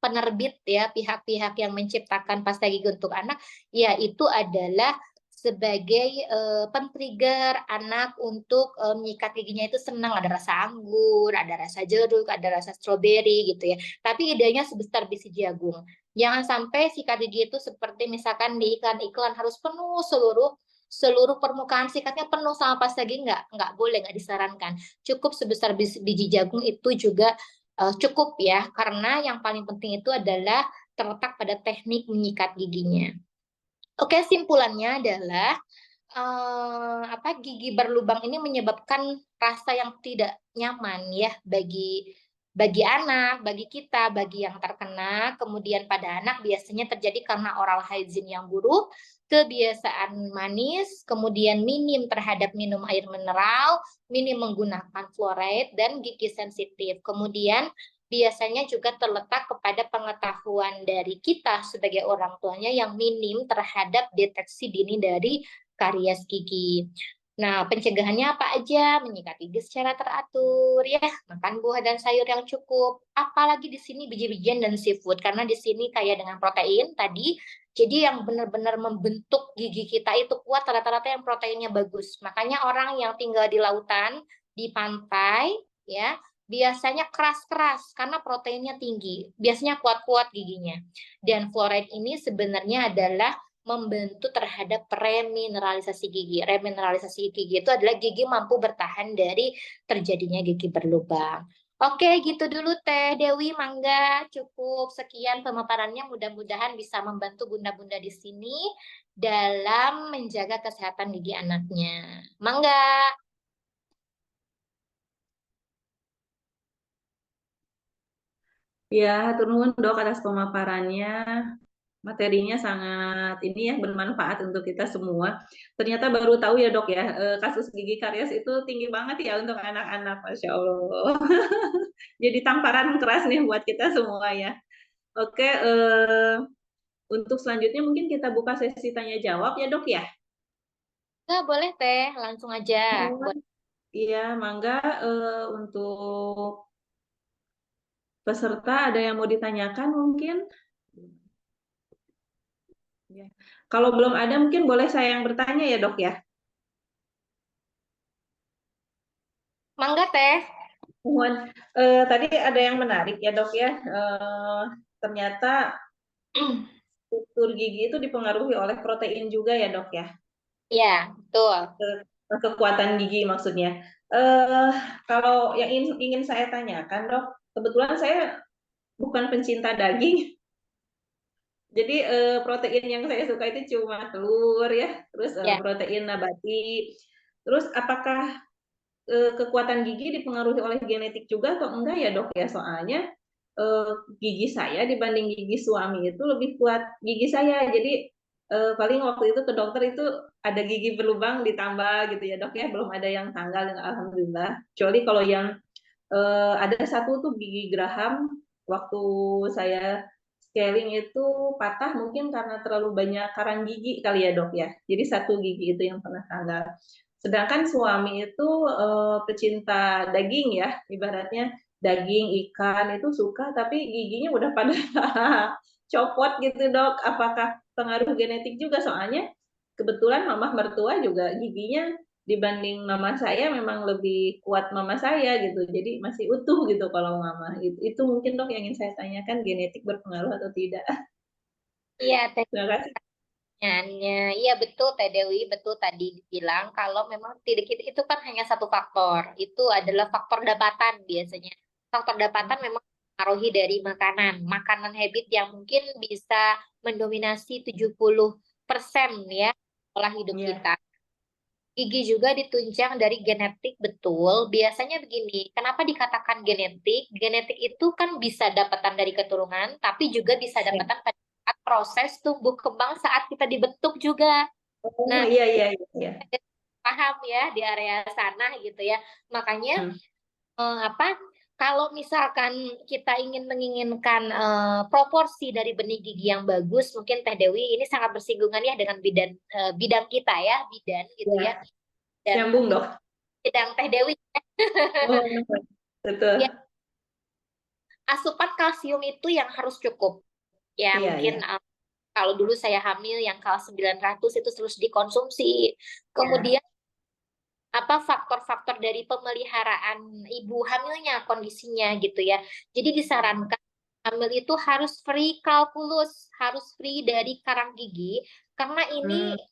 [SPEAKER 2] penerbit ya, pihak-pihak yang menciptakan pasta gigi untuk anak, ya itu adalah sebagai pen-trigger anak untuk menyikat giginya itu senang, ada rasa anggur, ada rasa jeruk, ada rasa stroberi gitu ya. Tapi idenya sebesar biji jagung. Jangan sampai sikat gigi itu seperti misalkan di iklan-iklan harus penuh seluruh permukaan sikatnya penuh sama pasta gigi, nggak boleh, nggak disarankan. Cukup sebesar biji jagung itu juga cukup ya, karena yang paling penting itu adalah terletak pada teknik menyikat giginya. Oke, simpulannya adalah gigi berlubang ini menyebabkan rasa yang tidak nyaman ya bagi anak, bagi kita, bagi yang terkena. Kemudian pada anak biasanya terjadi karena oral hygiene yang buruk, kebiasaan manis, kemudian minim terhadap minum air mineral, minim menggunakan fluoride, dan gigi sensitif. Kemudian biasanya juga terletak kepada pengetahuan dari kita sebagai orang tuanya yang minim terhadap deteksi dini dari karies gigi. Nah, pencegahannya apa aja? Menyikat gigi secara teratur ya, makan buah dan sayur yang cukup. Apalagi di sini biji-bijian dan seafood, karena di sini kaya dengan protein tadi. Jadi yang benar-benar membentuk gigi kita itu kuat, rata-rata yang proteinnya bagus. Makanya orang yang tinggal di lautan, di pantai ya, biasanya keras-keras karena proteinnya tinggi. Biasanya kuat-kuat giginya. Dan fluoride ini sebenarnya adalah membantu terhadap remineralisasi gigi. Remineralisasi gigi itu adalah gigi mampu bertahan dari terjadinya gigi berlubang. Oke, gitu dulu Teh Dewi, Mangga. Cukup sekian pemaparannya. Mudah-mudahan bisa membantu bunda-bunda di sini dalam menjaga kesehatan gigi anaknya. Mangga.
[SPEAKER 1] Ya, hatur nuhun dok atas pemaparannya. Materinya sangat ini ya bermanfaat untuk kita semua. Ternyata baru tahu ya dok ya, kasus gigi karies itu tinggi banget ya untuk anak-anak, masya Allah. Jadi tamparan keras nih buat kita semua ya. Oke, untuk selanjutnya mungkin kita buka sesi tanya jawab ya dok ya.
[SPEAKER 2] Nggak boleh Teh, langsung aja.
[SPEAKER 1] Iya, mangga untuk peserta ada yang mau ditanyakan mungkin? Ya. Kalau belum ada mungkin boleh saya yang bertanya ya dok ya.
[SPEAKER 2] Mangga Teh.
[SPEAKER 1] Mohon, tadi ada yang menarik ya dok ya. Ternyata struktur gigi itu dipengaruhi oleh protein juga ya dok ya.
[SPEAKER 2] Iya, betul.
[SPEAKER 1] Kekuatan gigi maksudnya. Eh, Kalau yang ingin saya tanyakan dok, kebetulan saya bukan pencinta daging. Jadi protein yang saya suka itu cuma telur ya, terus
[SPEAKER 2] Ya.
[SPEAKER 1] protein nabati. Terus apakah kekuatan gigi dipengaruhi oleh genetik juga atau enggak ya dok ya? Soalnya gigi saya dibanding gigi suami itu lebih kuat gigi saya. Jadi paling waktu itu ke dokter itu ada gigi berlubang ditambah gitu ya dok ya. Belum ada yang tanggal, alhamdulillah. Kecuali kalau yang ada satu tuh gigi geraham waktu saya scaling itu patah mungkin karena terlalu banyak karang gigi kali ya dok ya. Jadi satu gigi itu yang pernah tanggal. Sedangkan suami itu pecinta daging ya, ibaratnya daging, ikan itu suka, tapi giginya udah pada copot gitu dok. Apakah pengaruh genetik juga? Soalnya kebetulan mama mertua juga giginya dibanding mama saya memang lebih kuat mama saya gitu. Jadi masih utuh gitu kalau mama. Itu mungkin dok yang ingin saya tanyakan, genetik berpengaruh atau tidak.
[SPEAKER 2] Iya, Teh.
[SPEAKER 1] Terima kasih.
[SPEAKER 2] Iya betul Teh Dewi, betul tadi bilang kalau memang tidak itu kan hanya satu faktor. Itu adalah faktor dapatan biasanya. Faktor dapatan memang mempengaruhi dari makanan. Makanan habit yang mungkin bisa mendominasi 70% ya pola hidup
[SPEAKER 1] Iya.
[SPEAKER 2] kita. Gigi juga ditunjang dari genetik, betul. Biasanya begini, kenapa dikatakan genetik? Genetik itu kan bisa dapatan dari keturunan, tapi juga bisa
[SPEAKER 1] Ya.
[SPEAKER 2] dapatan pada saat proses tumbuh kembang saat kita dibentuk juga.
[SPEAKER 1] Oh
[SPEAKER 2] Nah,
[SPEAKER 1] iya iya iya.
[SPEAKER 2] paham ya di area sana gitu ya. Makanya
[SPEAKER 1] Hmm.
[SPEAKER 2] apa? Kalau misalkan kita ingin menginginkan proporsi dari benih gigi yang bagus, mungkin Teh Dewi ini sangat bersinggungan ya dengan bidang kita ya, bidan gitu ya.
[SPEAKER 1] Ya,
[SPEAKER 2] Dan
[SPEAKER 1] nyambung dok.
[SPEAKER 2] bidang Teh Dewi
[SPEAKER 1] Oh, betul.
[SPEAKER 2] ya, asupan kalsium itu yang harus cukup. Ya,
[SPEAKER 1] Iya
[SPEAKER 2] mungkin
[SPEAKER 1] iya.
[SPEAKER 2] kalau dulu saya hamil yang kal 900 itu terus dikonsumsi.
[SPEAKER 1] Ya.
[SPEAKER 2] Kemudian apa faktor-faktor dari pemeliharaan ibu hamilnya, kondisinya gitu ya. Jadi disarankan hamil itu harus free kalkulus, harus free dari karang gigi, karena ini
[SPEAKER 1] Hmm,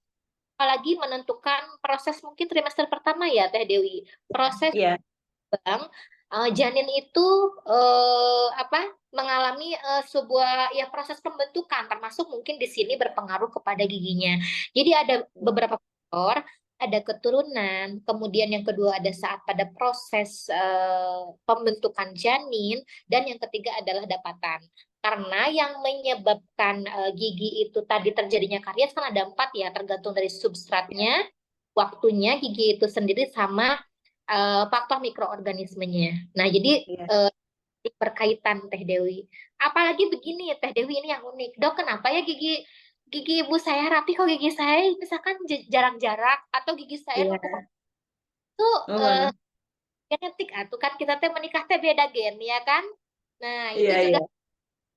[SPEAKER 2] apalagi menentukan proses mungkin trimester pertama ya Teh Dewi. Proses
[SPEAKER 1] iya.
[SPEAKER 2] Bang, janin itu apa mengalami sebuah ya proses pembentukan termasuk mungkin di sini berpengaruh kepada giginya. Jadi ada beberapa faktor, ada keturunan, kemudian yang kedua ada saat pada proses pembentukan janin dan yang ketiga adalah dapatan. Karena yang menyebabkan gigi itu tadi terjadinya karies kan ada 4 ya, tergantung dari substratnya, waktunya gigi itu sendiri sama faktor mikroorganismenya. Nah, jadi
[SPEAKER 1] Iya.
[SPEAKER 2] berkaitan Teh Dewi. Apalagi begini Teh Dewi ini yang unik. Dok, kenapa ya gigi gigi ibu saya rapi kok gigi saya misalkan jarang-jarang atau gigi saya
[SPEAKER 1] Iya.
[SPEAKER 2] numpuk itu
[SPEAKER 1] Oh,
[SPEAKER 2] genetik atau kan kita teh menikah teh beda gen ya kan? Nah, itu
[SPEAKER 1] iya
[SPEAKER 2] juga
[SPEAKER 1] iya.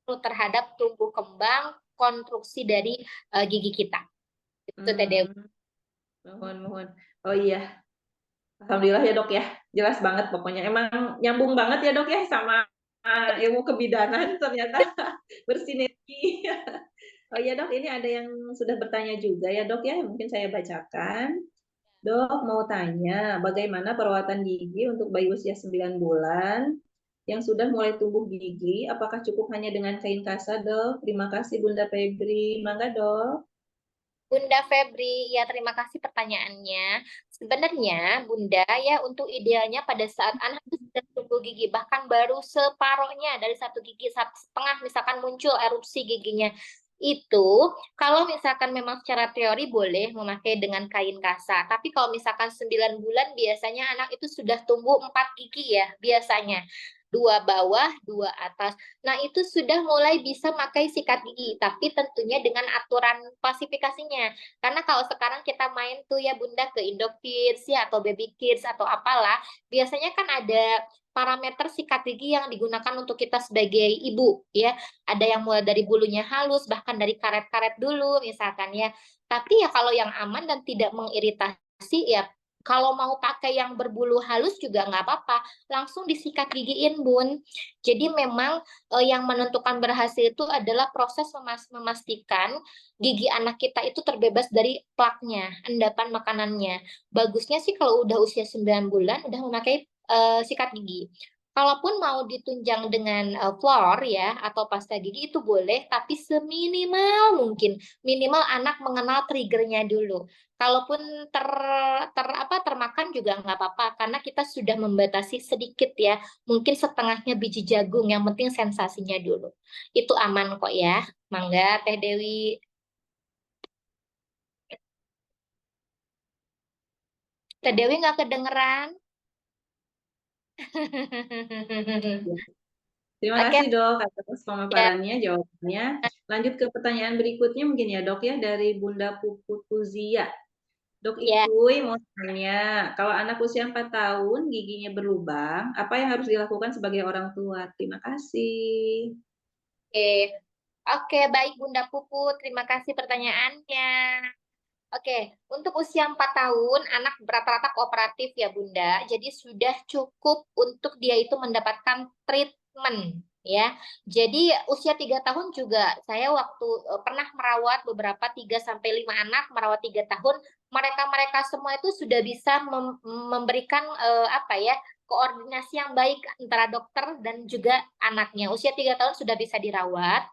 [SPEAKER 2] perlu terhadap tumbuh kembang konstruksi dari gigi kita. Itu Teh Dewi.
[SPEAKER 1] Hmm, mohon mohon. Oh iya. Alhamdulillah ya dok ya. Jelas banget pokoknya. Emang nyambung banget ya dok ya sama ilmu kebidanan ternyata bersinergi. Oh iya dok, ini ada yang sudah bertanya juga ya dok ya. Mungkin saya bacakan. Dok, mau tanya, bagaimana perawatan gigi untuk bayi usia 9 bulan yang sudah mulai tumbuh gigi? Apakah cukup hanya dengan kain kasa, dok? Terima kasih, Bunda Febri. Mangga, dok.
[SPEAKER 2] Bunda Febri, ya terima kasih pertanyaannya. Sebenarnya Bunda ya untuk idealnya pada saat anak itu sudah tumbuh gigi bahkan baru separohnya dari satu gigi satu setengah misalkan muncul erupsi giginya itu kalau misalkan memang secara teori boleh memakai dengan kain kasa. Tapi kalau misalkan 9 bulan biasanya anak itu sudah tumbuh 4 gigi ya biasanya. Dua bawah, dua atas. Nah, itu sudah mulai bisa pakai sikat gigi, tapi tentunya dengan aturan klasifikasinya. Karena kalau sekarang kita main tuh ya Bunda ke Indokids ya atau Baby Kids atau apalah, biasanya kan ada parameter sikat gigi yang digunakan untuk kita sebagai ibu ya. Ada yang mulai dari bulunya halus, bahkan dari karet-karet dulu misalkan ya. Tapi ya kalau yang aman dan tidak mengiritasi ya kalau mau pakai yang berbulu halus juga nggak apa-apa, langsung disikat gigiin Bun. Jadi memang yang menentukan berhasil itu adalah proses memastikan gigi anak kita itu terbebas dari plaknya, endapan makanannya. Bagusnya sih kalau udah usia 9 bulan udah memakai sikat gigi. Kalaupun mau ditunjang dengan floor ya atau pasta gigi itu boleh, tapi seminimal mungkin minimal anak mengenal triggernya dulu. Kalaupun termakan juga nggak apa-apa karena kita sudah membatasi sedikit ya, mungkin setengahnya biji jagung, yang penting sensasinya dulu. Itu aman kok ya. Mangga Teh Dewi. Teh Dewi nggak kedengeran.
[SPEAKER 1] Terima
[SPEAKER 2] Oke,
[SPEAKER 1] kasih, dok, atas
[SPEAKER 2] ya,
[SPEAKER 1] pemaparannya, jawabannya. Lanjut ke pertanyaan berikutnya mungkin ya, dok, ya, dari Bunda Puputuzia. Dok
[SPEAKER 2] ya.
[SPEAKER 1] Ikuy mau tanya, kalau anak usia 4 tahun giginya berlubang, apa yang harus dilakukan sebagai orang tua? Terima kasih.
[SPEAKER 2] Oke. Oke, baik Bunda Pupu, terima kasih pertanyaannya. Oke, untuk usia 4 tahun, anak rata-rata kooperatif ya Bunda, jadi sudah cukup untuk dia itu mendapatkan treatment ya. Jadi usia 3 tahun juga, saya waktu pernah merawat beberapa 3 sampai 5 anak, merawat 3 tahun, mereka-mereka semua itu sudah bisa memberikan apa ya, koordinasi yang baik antara dokter dan juga anaknya. Usia 3 tahun sudah bisa dirawat.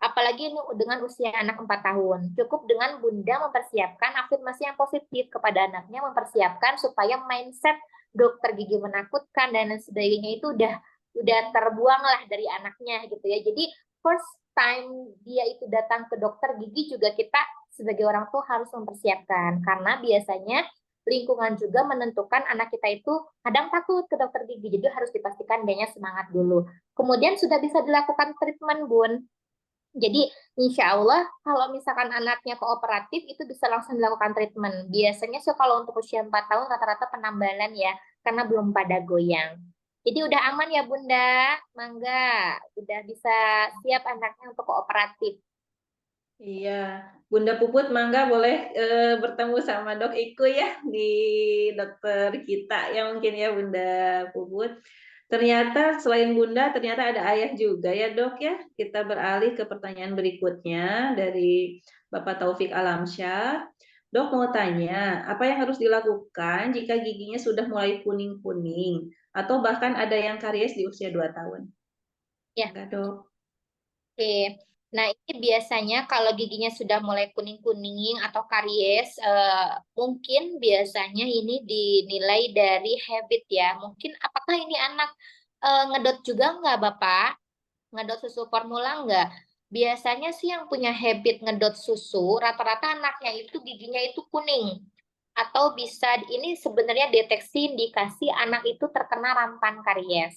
[SPEAKER 2] Apalagi ini dengan usia anak 4 tahun. Cukup dengan Bunda mempersiapkan afirmasi yang positif kepada anaknya, mempersiapkan supaya mindset dokter gigi menakutkan dan lain sebagainya itu udah terbuang lah dari anaknya gitu ya. Jadi first time dia itu datang ke dokter gigi juga kita sebagai orang tua harus mempersiapkan, karena biasanya lingkungan juga menentukan anak kita itu kadang takut ke dokter gigi, jadi harus dipastikan dianya semangat dulu. Kemudian sudah bisa dilakukan treatment, Bun. Jadi insya Allah kalau misalkan anaknya kooperatif itu bisa langsung dilakukan treatment. Biasanya sih kalau untuk usia 4 tahun rata-rata penambalan ya, karena belum pada goyang. Jadi udah aman ya Bunda, mangga. Udah bisa siap anaknya untuk kooperatif.
[SPEAKER 1] Iya, Bunda Puput mangga boleh bertemu sama Dok Iku ya di dokter kita ya mungkin ya Bunda Puput. Ternyata selain Bunda, ternyata ada ayah juga ya Dok ya. Kita beralih ke pertanyaan berikutnya dari Bapak Taufik Alamsyah. Dok mau tanya, apa yang harus dilakukan jika giginya sudah mulai kuning-kuning atau bahkan ada yang karies di usia 2 tahun?
[SPEAKER 2] Ya,
[SPEAKER 1] Enggak Dok?
[SPEAKER 2] oke. Nah, ini biasanya kalau giginya sudah mulai kuning-kuning atau karies, mungkin biasanya ini dinilai dari habit ya. Mungkin apakah ini anak ngedot juga nggak, Bapak? Ngedot susu formula nggak? Biasanya sih yang punya habit ngedot susu, rata-rata anaknya itu giginya itu kuning. Atau bisa, ini sebenarnya deteksi indikasi anak itu terkena rampan karies.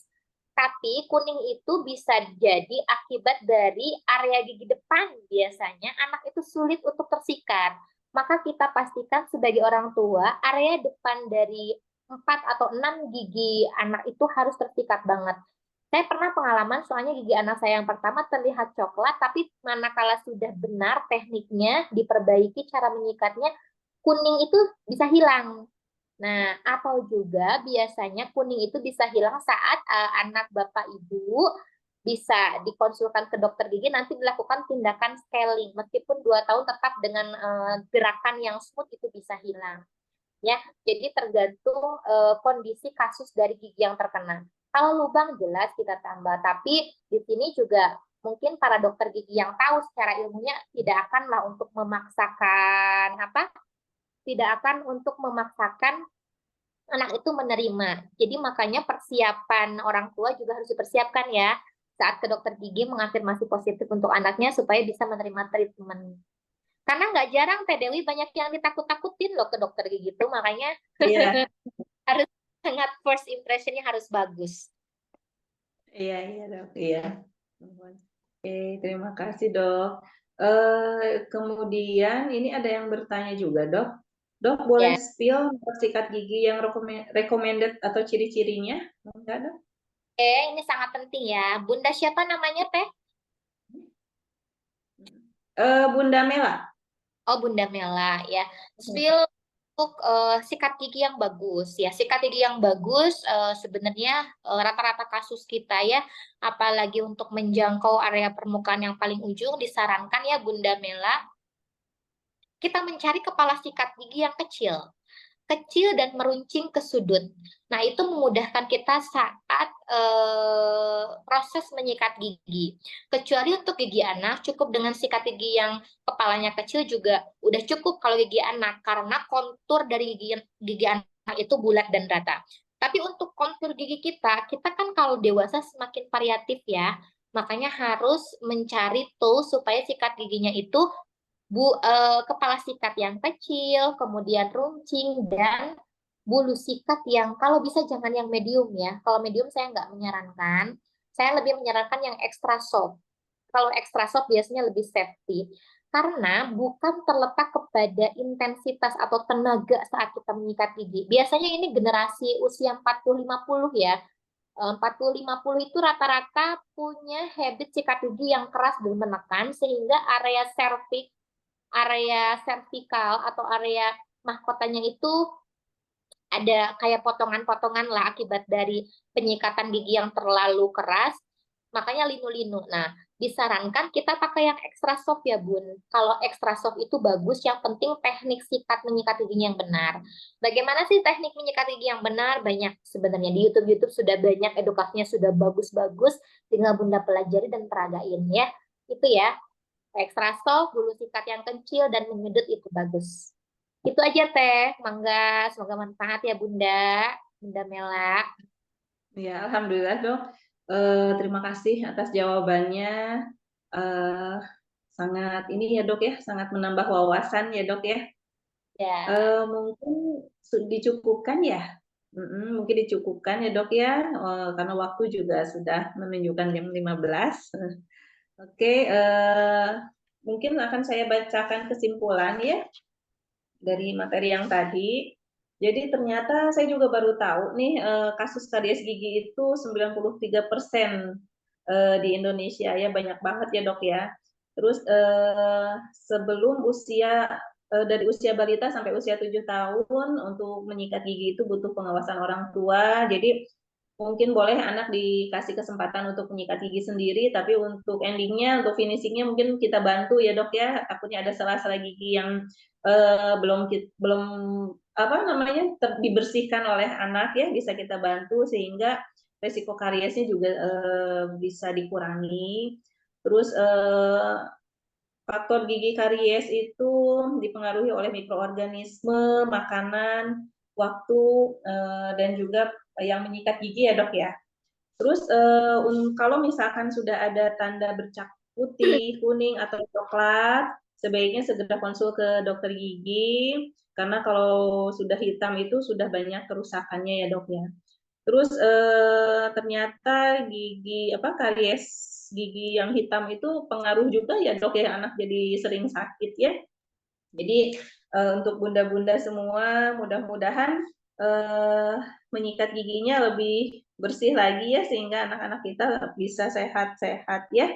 [SPEAKER 2] Tapi kuning itu bisa jadi akibat dari area gigi depan. Biasanya anak itu sulit untuk tersikat. Maka kita pastikan sebagai orang tua, area depan dari 4 atau 6 gigi anak itu harus tersikat banget. Saya pernah pengalaman, soalnya gigi anak saya yang pertama terlihat coklat, tapi manakala sudah benar tekniknya, diperbaiki cara menyikatnya, kuning itu bisa hilang. Nah, atau juga biasanya kuning itu bisa hilang saat anak bapak ibu bisa dikonsulkan ke dokter gigi, nanti dilakukan tindakan scaling. Meskipun 2 tahun tetap dengan gerakan yang smooth itu bisa hilang. Ya, jadi tergantung kondisi kasus dari gigi yang terkena. Kalau lubang jelas kita tambah, tapi di sini juga mungkin para dokter gigi yang tahu secara ilmunya tidak akanlah untuk memaksakan apa? Tidak akan untuk memaksakan anak itu menerima. Jadi makanya persiapan orang tua juga harus dipersiapkan ya saat ke dokter gigi mengafirmasi positif untuk anaknya supaya bisa menerima treatment. Karena nggak jarang Teh Dewi banyak yang ditakut-takutin loh ke dokter gigi itu, makanya
[SPEAKER 1] Iya.
[SPEAKER 2] harus sangat first impressionnya harus bagus.
[SPEAKER 1] Iya, iya Dok, iya. Oke, terima kasih Dok. Kemudian ini ada yang bertanya juga Dok. Dok boleh
[SPEAKER 2] Ya,
[SPEAKER 1] spill nomor sikat gigi yang recommended atau ciri-cirinya? Enggak Dok?
[SPEAKER 2] ini sangat penting ya. Bunda siapa namanya Teh?
[SPEAKER 1] Bunda Mela.
[SPEAKER 2] Oh, Bunda Mela ya. Spill untuk sikat gigi yang bagus ya. Sikat gigi yang bagus sebenarnya rata-rata kasus kita ya, apalagi untuk menjangkau area permukaan yang paling ujung disarankan ya Bunda Mela, kita mencari kepala sikat gigi yang kecil dan meruncing ke sudut. Nah, itu memudahkan kita saat proses menyikat gigi. Kecuali untuk gigi anak, cukup dengan sikat gigi yang kepalanya kecil juga udah cukup kalau gigi anak, karena kontur dari gigi anak itu bulat dan rata. Tapi untuk kontur gigi kita kan kalau dewasa semakin variatif ya, makanya harus mencari tools supaya sikat giginya itu kepala sikat yang kecil, kemudian runcing, dan bulu sikat yang kalau bisa jangan yang medium ya. Kalau medium saya nggak menyarankan. Saya lebih menyarankan yang extra soft. Kalau extra soft biasanya lebih safety. Karena bukan terletak kepada intensitas atau tenaga saat kita menyikat gigi. Biasanya ini generasi usia 40-50 ya. 40-50 itu rata-rata punya habit sikat gigi yang keras dan menekan sehingga area servikal atau area mahkotanya itu ada kayak potongan-potongan lah akibat dari penyikatan gigi yang terlalu keras, makanya linu-linu. Nah, disarankan kita pakai yang extra soft ya Bun. Kalau extra soft itu bagus, yang penting teknik sikat menyikat giginya yang benar. Bagaimana sih teknik menyikat gigi yang benar? Banyak sebenarnya di YouTube sudah banyak edukasinya, sudah bagus-bagus, tinggal Bunda pelajari dan peragain ya. Itu ya. Ekstra soft, bulu sikat yang kecil dan menyudut itu bagus. Itu aja Teh, mangga semoga manfaat ya Bunda, Bunda Mela.
[SPEAKER 1] Ya, alhamdulillah dok. Terima kasih atas jawabannya. Eh, Sangat ini ya dok ya, sangat menambah wawasan ya dok ya.
[SPEAKER 2] Ya,
[SPEAKER 1] Mungkin dicukupkan ya. Mungkin dicukupkan ya dok ya, karena waktu juga sudah menunjukkan jam 15. Oke, mungkin akan saya bacakan kesimpulan ya dari materi yang tadi. Jadi ternyata saya juga baru tahu nih, kasus karies gigi itu 93% di Indonesia ya, banyak banget ya dok ya. Terus sebelum usia dari usia balita sampai usia 7 tahun untuk menyikat gigi itu butuh pengawasan orang tua. Jadi mungkin boleh anak dikasih kesempatan untuk menyikat gigi sendiri, tapi untuk endingnya, untuk finishingnya mungkin kita bantu ya dok ya. Takutnya ada sela-sela gigi yang belum apa namanya dibersihkan oleh anak ya, bisa kita bantu sehingga resiko kariesnya juga bisa dikurangi. Terus faktor gigi karies itu dipengaruhi oleh mikroorganisme, makanan, waktu, dan juga yang menyikat gigi ya dok ya. Terus kalau misalkan sudah ada tanda bercak putih, kuning, atau coklat, sebaiknya segera konsul ke dokter gigi, karena kalau sudah hitam itu sudah banyak kerusakannya ya dok ya. Terus ternyata gigi apa karies gigi yang hitam itu pengaruh juga ya dok ya, anak jadi sering sakit ya. Jadi untuk bunda-bunda semua mudah-mudahan eh, menyikat giginya lebih bersih lagi ya, sehingga anak-anak kita bisa sehat-sehat ya.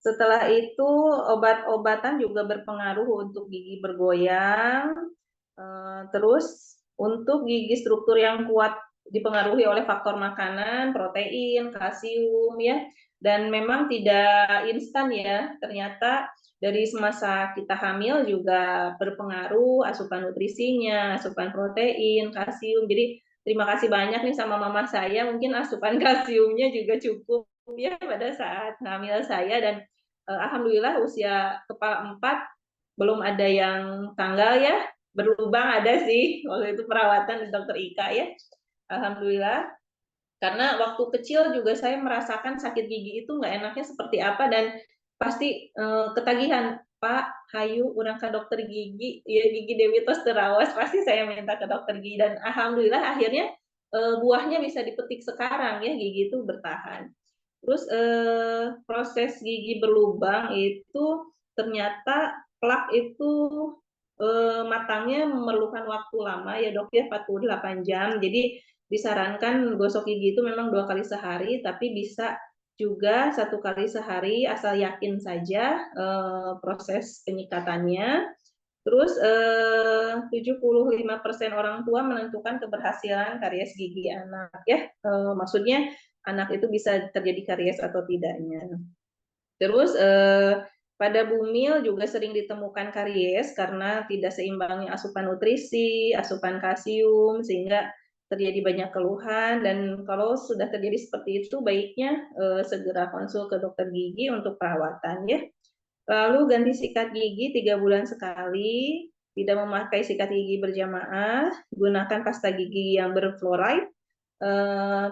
[SPEAKER 1] Setelah itu obat-obatan juga berpengaruh untuk gigi bergoyang. Terus untuk gigi struktur yang kuat dipengaruhi oleh faktor makanan, protein, kalsium ya. Dan memang tidak instan ya. Ternyata dari semasa kita hamil juga berpengaruh asupan nutrisinya, asupan protein, kalsium. Jadi terima kasih banyak nih sama mama saya. Mungkin asupan kalsiumnya juga cukup ya pada saat hamil saya, dan alhamdulillah usia kepala 4 belum ada yang tanggal ya, berlubang ada sih waktu itu perawatan di dokter Ika ya, alhamdulillah. Karena waktu kecil juga saya merasakan sakit gigi itu nggak enaknya seperti apa, dan pasti ketagihan, Pak Hayu urang ke dokter gigi ya, gigi Dewi tos terawas, pasti saya minta ke dokter gigi, dan alhamdulillah akhirnya buahnya bisa dipetik sekarang ya, gigi itu bertahan. Terus proses gigi berlubang itu ternyata plak itu matangnya memerlukan waktu lama ya dok ya, 48 jam. Jadi disarankan gosok gigi itu memang 2 kali sehari, tapi bisa juga 1 kali sehari asal yakin saja proses penyikatannya. Terus 75% orang tua menentukan keberhasilan karies gigi anak ya. Maksudnya anak itu bisa terjadi karies atau tidaknya. Terus pada bumil juga sering ditemukan karies karena tidak seimbangnya asupan nutrisi, asupan kalsium, sehingga terjadi banyak keluhan. Dan kalau sudah terjadi seperti itu, baiknya segera konsul ke dokter gigi untuk perawatan ya. Lalu ganti sikat gigi 3 bulan sekali, tidak memakai sikat gigi berjamaah, gunakan pasta gigi yang berfluoride.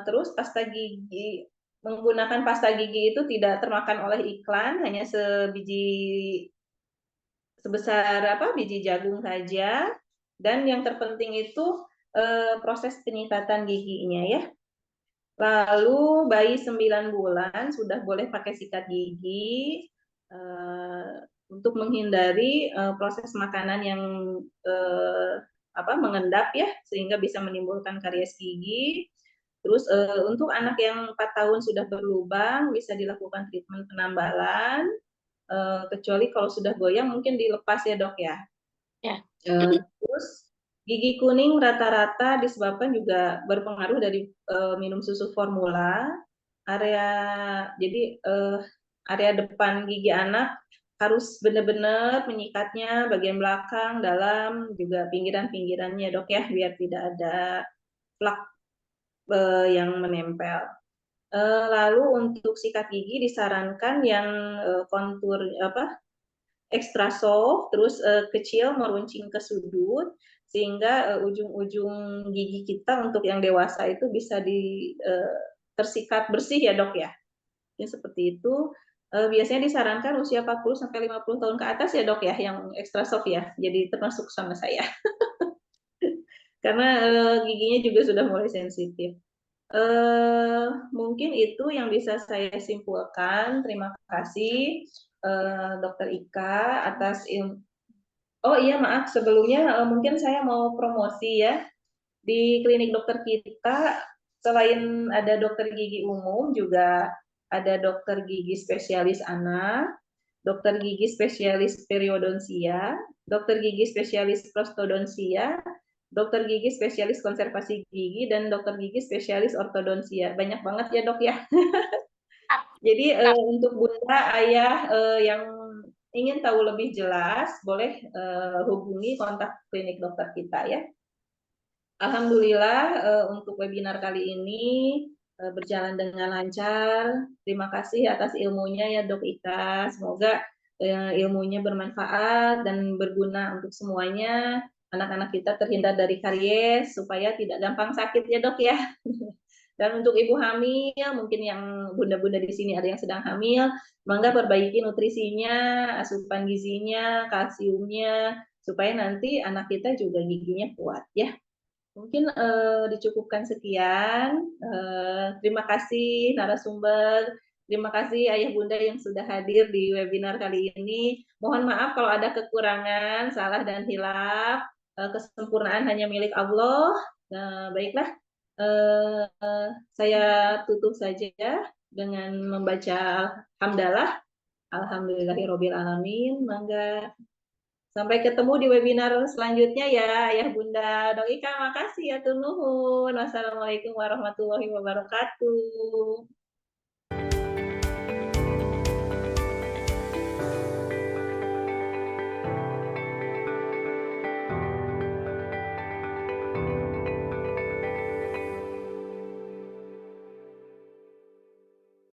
[SPEAKER 1] Terus pasta gigi, menggunakan pasta gigi itu tidak termakan oleh iklan, hanya sebesar apa biji jagung saja. Dan yang terpenting itu proses penyikatan giginya ya. Lalu bayi 9 bulan sudah boleh pakai sikat gigi untuk menghindari proses makanan yang mengendap ya, sehingga bisa menimbulkan karies gigi. Terus untuk anak yang 4 tahun sudah berlubang bisa dilakukan treatment penambalan, kecuali kalau sudah goyang mungkin dilepas ya dok ya.
[SPEAKER 2] ya.
[SPEAKER 1] Terus gigi kuning rata-rata disebabkan juga berpengaruh dari minum susu formula. Area depan gigi anak harus benar-benar menyikatnya, bagian belakang, dalam, juga pinggiran-pinggirannya dok ya, biar tidak ada plak yang menempel. Lalu untuk sikat gigi disarankan yang kontur extra soft, terus kecil meruncing ke sudut, sehingga ujung-ujung gigi kita untuk yang dewasa itu bisa tersikat bersih ya dok ya. Ya, seperti itu. Biasanya disarankan usia 40 sampai 50 tahun ke atas ya dok ya, yang extra soft ya. Jadi termasuk sama saya. Karena giginya juga sudah mulai sensitif. Mungkin itu yang bisa saya simpulkan. Terima kasih Dokter Ika atas ilmu. Oh iya maaf sebelumnya mungkin saya mau promosi ya. Di klinik dokter kita selain ada dokter gigi umum juga ada dokter gigi spesialis anak, dokter gigi spesialis periodonsia, dokter gigi spesialis prostodonsia, dokter gigi spesialis konservasi gigi, dan dokter gigi spesialis ortodonsia. Banyak banget ya dok ya. Jadi untuk bunda, ayah yang ingin tahu lebih jelas, boleh hubungi kontak klinik dokter kita ya. Alhamdulillah untuk webinar kali ini berjalan dengan lancar. Terima kasih atas ilmunya ya Dok Ika. Semoga ilmunya bermanfaat dan berguna untuk semuanya. Anak-anak kita terhindar dari karies supaya tidak gampang sakit ya Dok ya. Dan untuk ibu hamil, mungkin yang bunda-bunda di sini ada yang sedang hamil, mangga perbaiki nutrisinya, asupan gizinya, kalsiumnya, supaya nanti anak kita juga giginya kuat ya. Mungkin dicukupkan sekian. Terima kasih narasumber, terima kasih ayah bunda yang sudah hadir di webinar kali ini. Mohon maaf kalau ada kekurangan, salah dan hilaf. Kesempurnaan hanya milik Allah. Baiklah, saya tutup saja dengan membaca hamdalah. Alhamdulillahirabbil alamin. Mangga sampai ketemu di webinar selanjutnya ya Ayah Bunda. Dok Ika makasih ya nuhun. Wassalamualaikum warahmatullahi wabarakatuh.